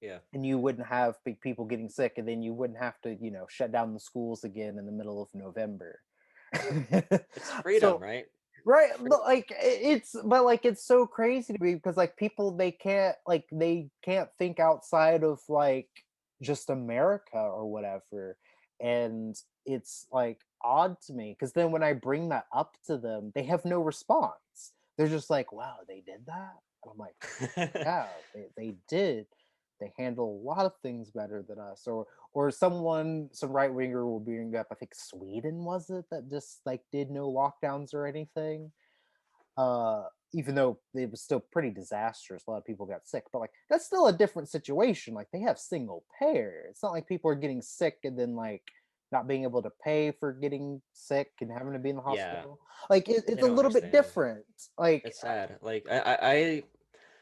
Yeah. and you wouldn't have big people getting sick, and then you wouldn't have to, shut down the schools again in the middle of November. It's freedom, So right? right, but Freedom. it's so crazy to me because like people they can't think outside of like just America or whatever, and it's like odd to me because then when I bring that up to them, they have no response. They're just like, "Wow, they did that," and I'm like, "Yeah, they did." They handle a lot of things better than us, or some right winger will bring up. I think Sweden was it that just like did no lockdowns or anything. Even though it was still pretty disastrous, a lot of people got sick. But like that's still a different situation. Like they have single payer. It's not like people are getting sick and then like not being able to pay for getting sick and having to be in the Yeah, hospital. Like they it's a don't little bit understand. different. Like It's sad. Like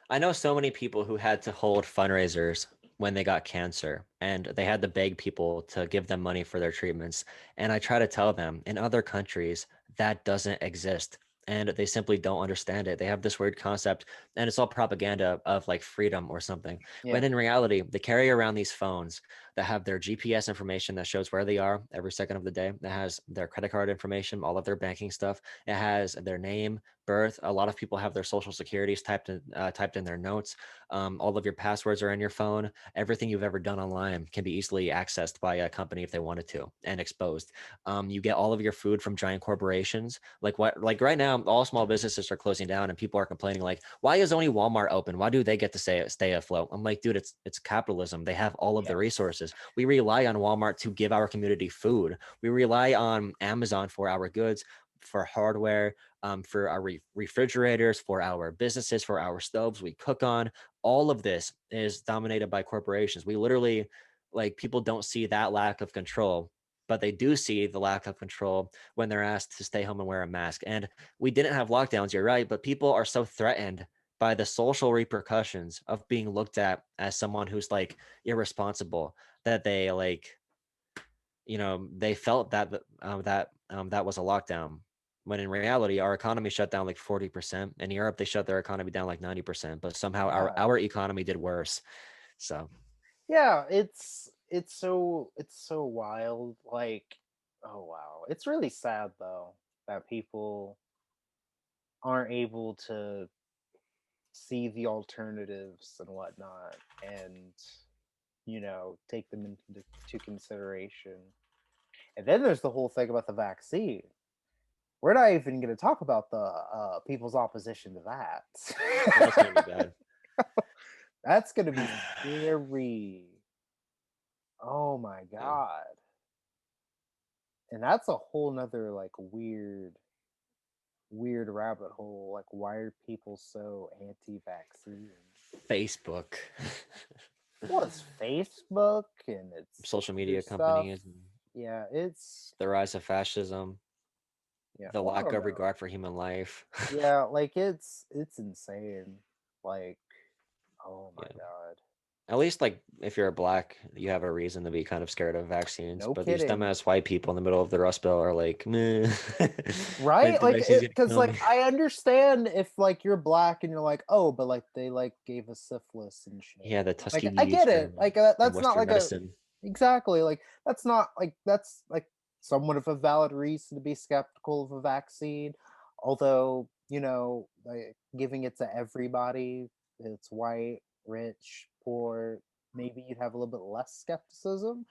I know so many people who had to hold fundraisers when they got cancer and they had to beg people to give them money for their treatments. And I try to tell them in other countries that doesn't exist. And they simply don't understand it. They have this weird concept, and it's all propaganda of like freedom or something. When yeah, in reality, they carry around these phones that have their GPS information that shows where they are every second of the day. That has their credit card information, all of their banking stuff. It has their name, birth. A lot of people have their social securities typed in their notes. All of your passwords are in your phone. Everything you've ever done online can be easily accessed by a company if they wanted to and exposed. You get all of your food from giant corporations. Like right now, all small businesses are closing down, and people are complaining like, why is only Walmart open? Why do they get to stay afloat? I'm like, dude, it's capitalism. They have all of the yeah, resources. We rely on Walmart to give our community food. We rely on Amazon for our goods, for hardware, for our refrigerators, for our businesses, for our stoves we cook on. All of this is dominated by corporations. We literally, like, people don't see that lack of control, but they do see the lack of control when they're asked to stay home and wear a mask. And we didn't have lockdowns, you're right, but people are so threatened by the social repercussions of being looked at as someone who's like irresponsible that they like, they felt that was a lockdown, when in reality our economy shut down like 40%. In Europe they shut their economy down like 90%, but somehow our yeah, our economy did worse. So yeah. It's so wild. Like, oh wow, it's really sad though that people aren't able to see the alternatives and whatnot and take them into consideration. And then there's the whole thing about the vaccine. We're not even going to talk about the people's opposition to well, that's gonna be that. bad. That's going to be scary. Oh my Yeah. god. and that's a whole nother like weird rabbit hole. Like, why are people so anti-vaccine? Facebook, Well, it's Facebook and it's social other media stuff. companies, and Yeah, it's the rise of fascism, yeah. the Well, I lack don't of know. regard for human life. Yeah, like it's insane. Like, oh my Yeah. god. At least, like, if you're black, you have a reason to be kind of scared of vaccines. No But these kidding. dumbass white people in the middle of the Rust Belt are like, meh, Right? the Like, vaccine's gonna because kill like me. I understand if like you're black and you're like, oh, but like they like gave us syphilis and shit. Yeah, the Like I Tuskegees get it. Like from that's not Western like a medicine. exactly like that's like somewhat of a valid reason to be skeptical of a vaccine. Although like giving it to everybody, it's white, rich, poor. Maybe you'd have a little bit less skepticism,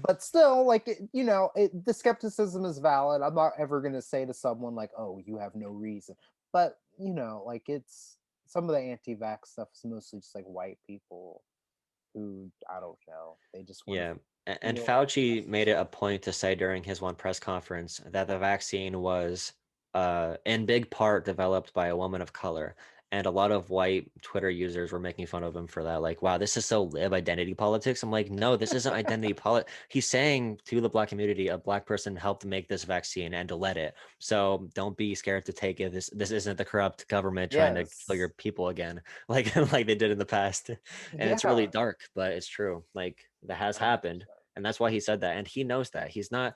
but still, like the skepticism is valid. I'm not ever gonna say to someone like, "Oh, you have no reason," but like it's some of the anti-vax stuff is mostly just like white people who I don't know. They just want to Yeah. And feel like Fauci made it necessary. a point to say during his one press conference that the vaccine was in big part developed by a woman of color. And a lot of white Twitter users were making fun of him for that. Like, wow, this is so lib identity politics. I'm like, no, this isn't identity politics. He's saying to the black community, a black person helped make this vaccine and to let it. So don't be scared to take it. This isn't the corrupt government trying to kill your Yes. people again, like they did in the past. And it's really Yeah. dark, but it's true. Like that has happened, 100%. and that's why he said that, and he knows that he's not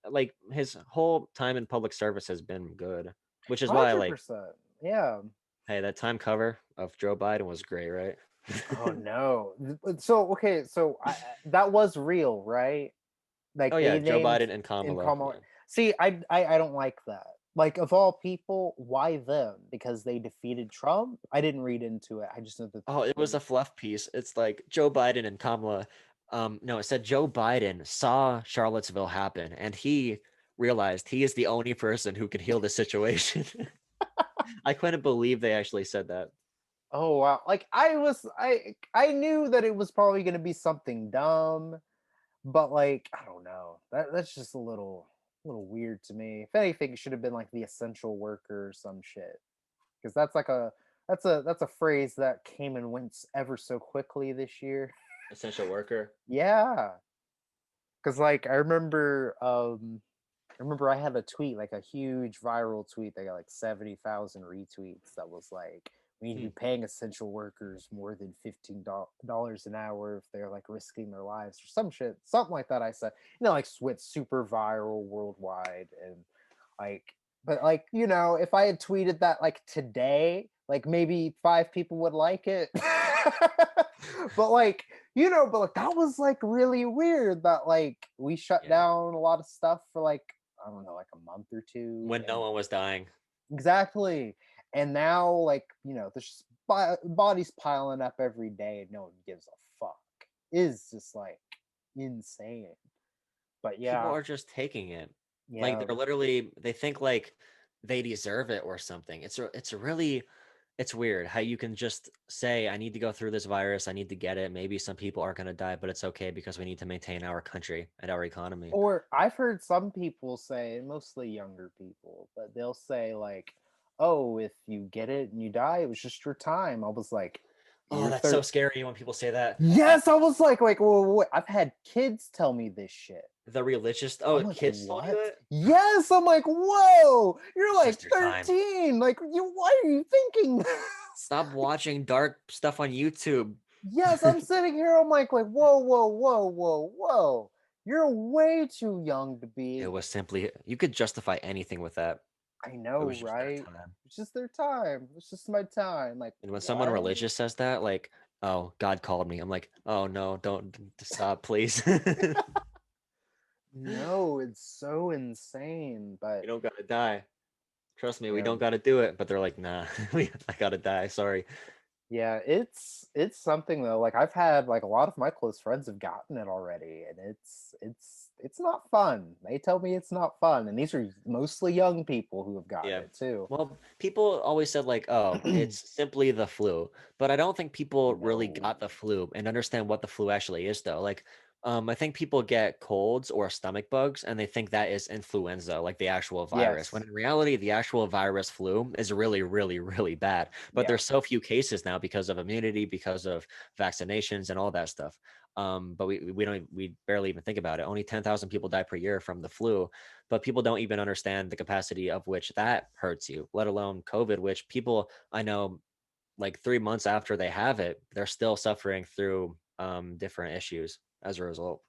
like his whole time in public service has been good, which is why like 100%. Yeah. hey, that time cover of Joe Biden was great, right? Oh no. So okay, so that was real, right? Oh Like yeah, they Joe named Biden and in Kamala. Kamala. Yeah. See, I don't like that. Like of all people, why them? Because they defeated Trump. I didn't read into it. I just know that Oh, it was they. a fluff piece. It's like Joe Biden and Kamala. No, it said Joe Biden saw Charlottesville happen, and he realized he is the only person who can heal the situation. I couldn't believe they actually said that. Oh wow! Like I knew that it was probably going to be something dumb, but like I don't know. That's just a little weird to me. If anything, it should have been like the essential worker or some shit. Because that's a phrase that came and went ever so quickly this year. Essential worker. Yeah, because like I remember I had a tweet, like a huge viral tweet that got like 70,000 retweets that was like, we need to be Hmm. paying essential workers more than $15 an hour if they're like risking their lives or some shit, something like that. I said, like went super viral worldwide. And like, but like, if I had tweeted that like today, like maybe five people would like it. But like, but like that was like really weird that like we shut Yeah. down a lot of stuff for like I don't know, like a month or two. When no And one was dying. exactly. And now, like, there's just bodies piling up every day and no one gives a fuck. Is just like insane. But People yeah, are just taking it. Like yeah. they're literally they think like they deserve it or something. It's a really it's weird how you can just say I need to go through this virus, I need to get it. Maybe some people are going to die, but it's okay because we need to maintain our country and our economy. Or I've heard some people say, mostly younger people, but they'll say, like, oh, if you get it and you die, it was just your time. I was like, Oh, you're that's so 13. scary when people say that. Yes, I was like, well, wait. I've had kids tell me this shit. The religious I'm oh, like, kids told you what? it? Yes, I'm like, whoa, you're It's just like their time. 13. Like, why are you thinking this? Stop watching dark stuff on YouTube. Yes, I'm sitting here. I'm like, whoa, whoa, whoa, whoa, whoa. You're way too young to It be. was simply you could justify anything with that. I It know, was just their right? time. It's just their time. It's just my time. Like, And when someone what? religious says that, like, "Oh, God called me," I'm like, "Oh no, don't stop, please." No, it's so insane. We But don't gotta die. Trust me, we yeah, don't gotta do it. But they're like, "Nah, I gotta die. Sorry." yeah, it's something though. Like I've had like a lot of my close friends have gotten it already, and it's not fun. They tell me it's not fun, and these are mostly young people who have gotten Yeah. it too. Well, people always said like, "Oh, it's simply the flu," but I don't think people really got No. the flu and understand what the flu actually is, though. Like, I think people get colds or stomach bugs and they think that is influenza, like the actual virus. When Yes. in reality, the actual virus flu is really, really, really bad. But Yeah. there's so few cases now because of immunity, because of vaccinations and all that stuff. But we barely even think about it. Only 10,000 people die per year from the flu, but people don't even understand the capacity of which that hurts you, let alone COVID, which people I know like 3 months after they have it, they're still suffering through different issues as a result.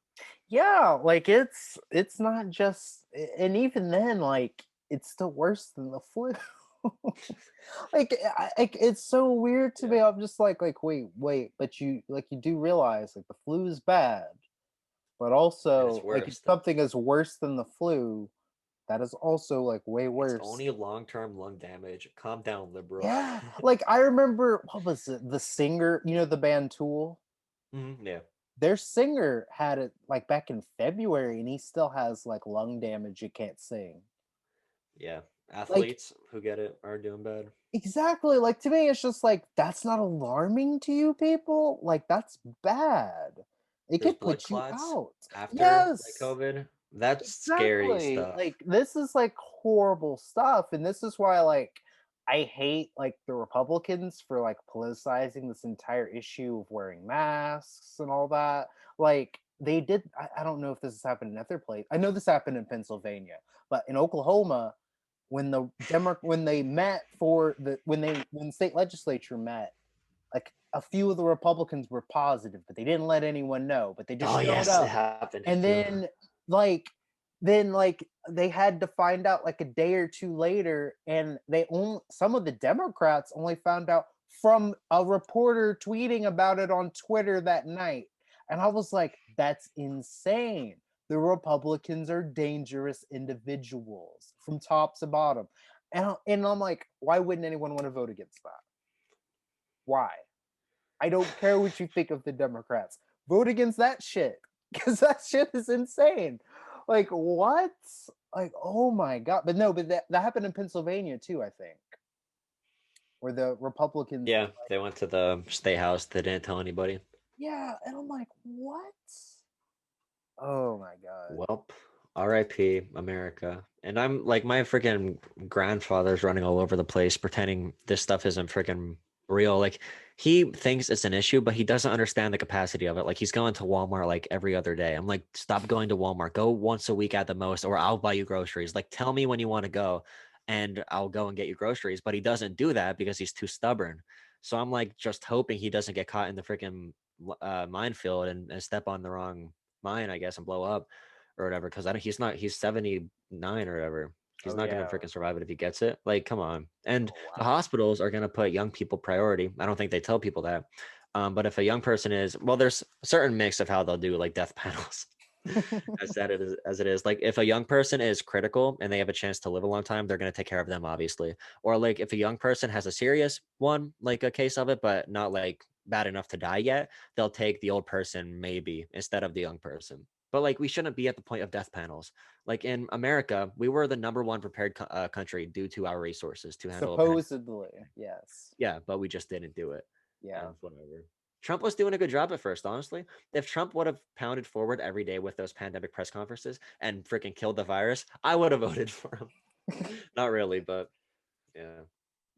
Yeah, like it's not just and even then like it's still worse than the flu. Like it's so weird to Yeah, me. I'm just like wait, but you do realize like the flu is bad, but and it's also like if worse. something is worse than the flu, that is also like way It's worse. only long-term lung damage. Calm down, liberal. Yeah, like I remember what was it? The singer, the band Tool? Yeah, Their singer had it like back in February and he still has like lung damage, you can't sing. yeah. Like Athletes who get it are doing bad. exactly, like to me it's just like that's not alarming to you people? Like that's bad. It There's could blood put you clots out. after like Yes. COVID. That's scary Exactly. stuff. Like this is like horrible stuff and this is why like I hate like the Republicans for like politicizing this entire issue of wearing masks and all that. Like they did I don't know if this has happened in other places. I know this happened in Pennsylvania, but in Oklahoma when when they met for the when the state legislature met, like a few of the Republicans were positive, but they didn't let anyone know, but they just Oh showed yes, it up. happened here And too. like then they had to find out like a day or two later and they only some of the Democrats only found out from a reporter tweeting about it on Twitter that night. And I was like, that's insane. The Republicans are dangerous individuals from top to bottom. And I'm like, why wouldn't anyone want to vote against that? Why? I don't care what you think of the Democrats. Vote against that shit because that shit is insane. Like what? Like oh my god! But no, but that happened in Pennsylvania too. I think where the Republicans were Yeah, like, they went to the state house. They didn't tell anybody. yeah, and I'm like, what? Oh my god! Welp, RIP America. And I'm like, my freaking grandfather's running all over the place pretending this stuff isn't freaking real. Like, he thinks it's an issue, but he doesn't understand the capacity of it. Like, he's going to Walmart like every other day. I'm like, stop going to Walmart. Go once a week at the most, or I'll buy you groceries. Like, tell me when you want to go and I'll go and get you groceries. But he doesn't do that because he's too stubborn. So I'm like, just hoping he doesn't get caught in the freaking minefield and step on the wrong mine, I guess, and blow up or whatever. Because I don't, he's 79 or whatever. He's Oh not gonna yeah! freaking survive it if he gets it. Like, come on. And Oh the wow! hospitals are gonna put young people priority. I don't think they tell people that. But if a young person is, well, there's a certain mix of how they'll do like death panels. As that it is, as it is, like if a young person is critical and they have a chance to live a long time, they're going to take care of them, obviously. Or like if a young person has a serious one, like a case of it, but not like bad enough to die yet, they'll take the old person maybe instead of the young person. But like we shouldn't be at the point of death panels. Like in America, we were the number one prepared country due to our resources to handle a pandemic. Supposedly, yes. Yeah, but we just didn't do it. Yeah. And whatever. Trump was doing a good job at first, honestly. If Trump would have pounded forward every day with those pandemic press conferences and freaking killed the virus, I would have voted for him. Not really, but yeah.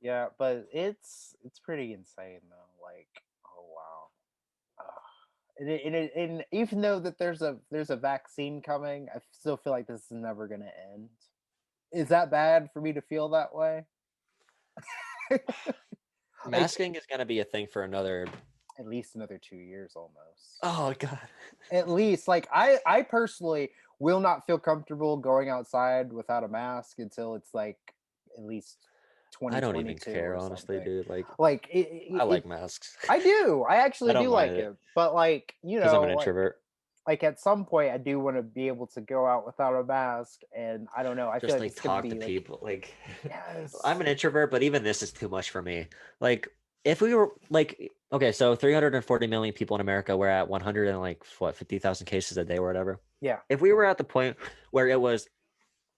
Yeah, but it's pretty insane though. Like, oh wow. Ugh. And even though that there's a vaccine coming, I still feel like this is never gonna end. Is that bad for me to feel that way? Like Masking is gonna be a thing for another. at least another 2 years almost. Oh god. At least, like I personally will not feel comfortable going outside without a mask until it's like at least I don't even 2022 care, or honestly, something. dude. Like Like I it like masks. I do. I I actually don't do mind like it it. But like, because I'm an introvert. like at some point I do want to be able to go out without a mask and I don't know. I feel Just like like it's going to talk to be like people. Like I'm yes. an introvert, but even this is too much for me. Like if we were like okay, so 340 million people in America, we're at 100 and like what 50,000 cases a day or whatever. Yeah. If we were at the point where it was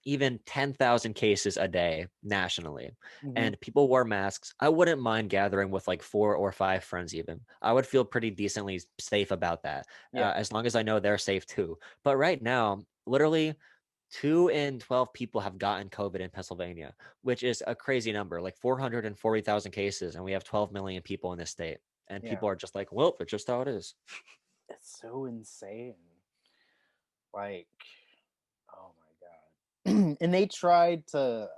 even 10,000 cases a day nationally, Hmm. and people wore masks, I wouldn't mind gathering with like 4 or 5 friends even. I would feel pretty decently safe about that, Yeah. as long as I know they're safe too. But right now, literally 2 in 12 people have gotten COVID in Pennsylvania, which is a crazy number, like 440,000 cases, and we have 12 million people in this state. And Yeah. people are just like, well, it's just how it is. It's so insane. Like, oh my God. And they tried to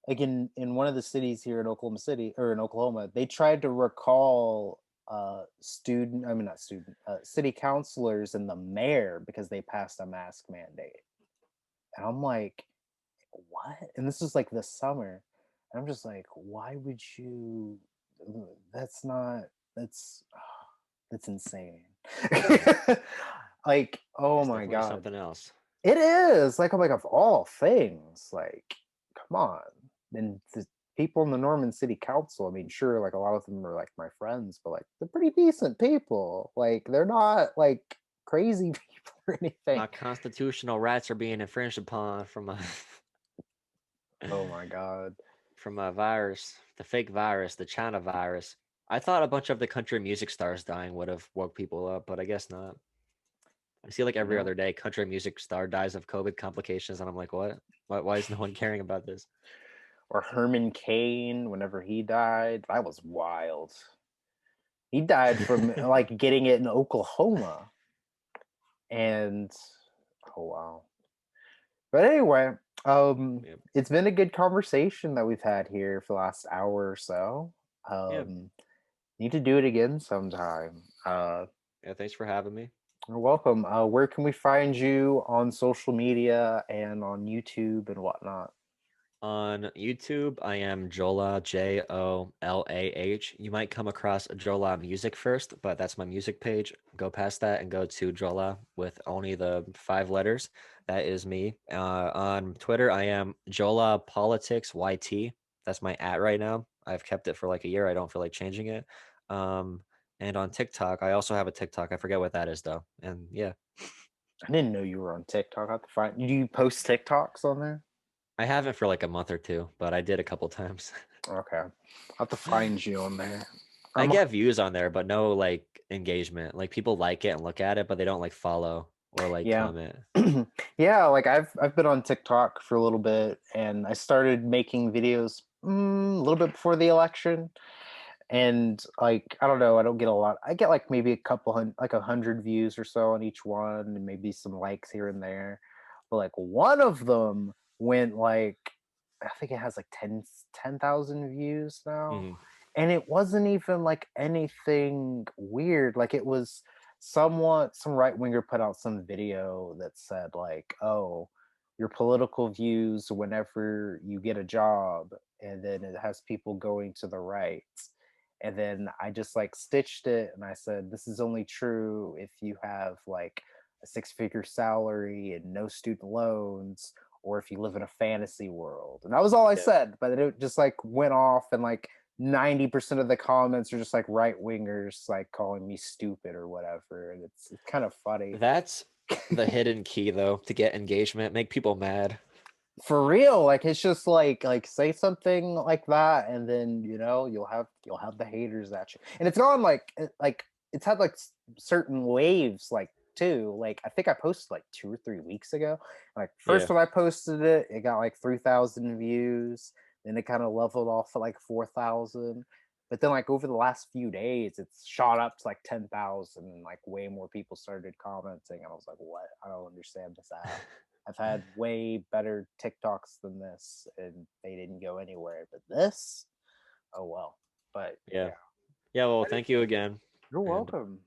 like in one of the cities here in Oklahoma City or in Oklahoma, they tried to recall student I mean not student city councilors and the mayor because they passed a mask mandate. And I'm like, what? And this is like this summer. And I'm just like, why would you that's not that's that's insane. Yeah, Like, oh it's my definitely God. something else. It is like I'm like of all things, like come on. And the people in the Norman City Council, I mean, sure, like a lot of them are like my friends, but like they're pretty decent people. Like they're not like crazy people or anything. Not constitutional rights are being infringed upon Oh my God. from a virus, the fake virus, the China virus. I thought a bunch of the country music stars dying would have woke people up, but I guess not. I see like You every know? other day, country music star dies of COVID complications, and I'm like, what? Why is no one caring about this? Or Herman Cain, whenever he died, that was wild. He died from like getting it in Oklahoma. And oh wow. But anyway, Yeah, it's been a good conversation that we've had here for the last hour or so. yeah, Need to do it again sometime. yeah. Thanks for having me. You're welcome. Where can we find you on social media and on YouTube and whatnot? On YouTube, I am Jolah, Jolah. You might come across Jolah Music first, but that's my music page. Go past that and go to Jolah with only the 5 letters. That is me. On Twitter, I am Jolah Politics YT. That's my @ right now. I've kept it for like a year. I don't feel like changing it. Um, and on TikTok, I also have a TikTok. I forget what that is though. And yeah, I didn't know you were on TikTok. I have to find. Do you post TikToks on there? I haven't for like a month or two, but I did a couple times. Okay, I'll have to find you on there. I I'm get views on there, but no like engagement. Like people like it and look at it, but they don't like follow or like Yeah. comment. Yeah, like I've been on TikTok for a little bit and I started making videos a little bit before the election and like I don't know, I don't get a lot. I get like maybe a couple hundred like 100 views or so on each one and maybe some likes here and there. But like one of them went like I think it has like 10,000 views now. Mhm. And it wasn't even like anything weird. Like it was somewhat some right winger put out some video that said like, "Oh, your political views whenever you get a job," and then it has people going to the right. And then I just like stitched it and I said, "This is only true if you have like a six-figure salary and no student loans." Or if you live in a fantasy world. And that was all I Yeah. said, but it just like went off and like 90% of the comments are just like right wingers like calling me stupid or whatever. And it's kind of funny. That's the hidden key though to get engagement, make people mad. For real, like it's just like say something like that and then you know you'll have the haters at you. And it's gone like it's had like certain waves like too. Like I think I posted like 2 or 3 weeks ago. Like first Yeah. when I posted it, it got like 3,000 views. Then it kind of leveled off at like 4,000. But then like over the last few days, it's shot up to like 10,000 and like way more people started commenting. And I was like, what? I don't understand this app. I've had way better TikToks than this, and they didn't go anywhere. But this, oh well. But Yeah. yeah, Yeah, well, thank you again. you're And welcome.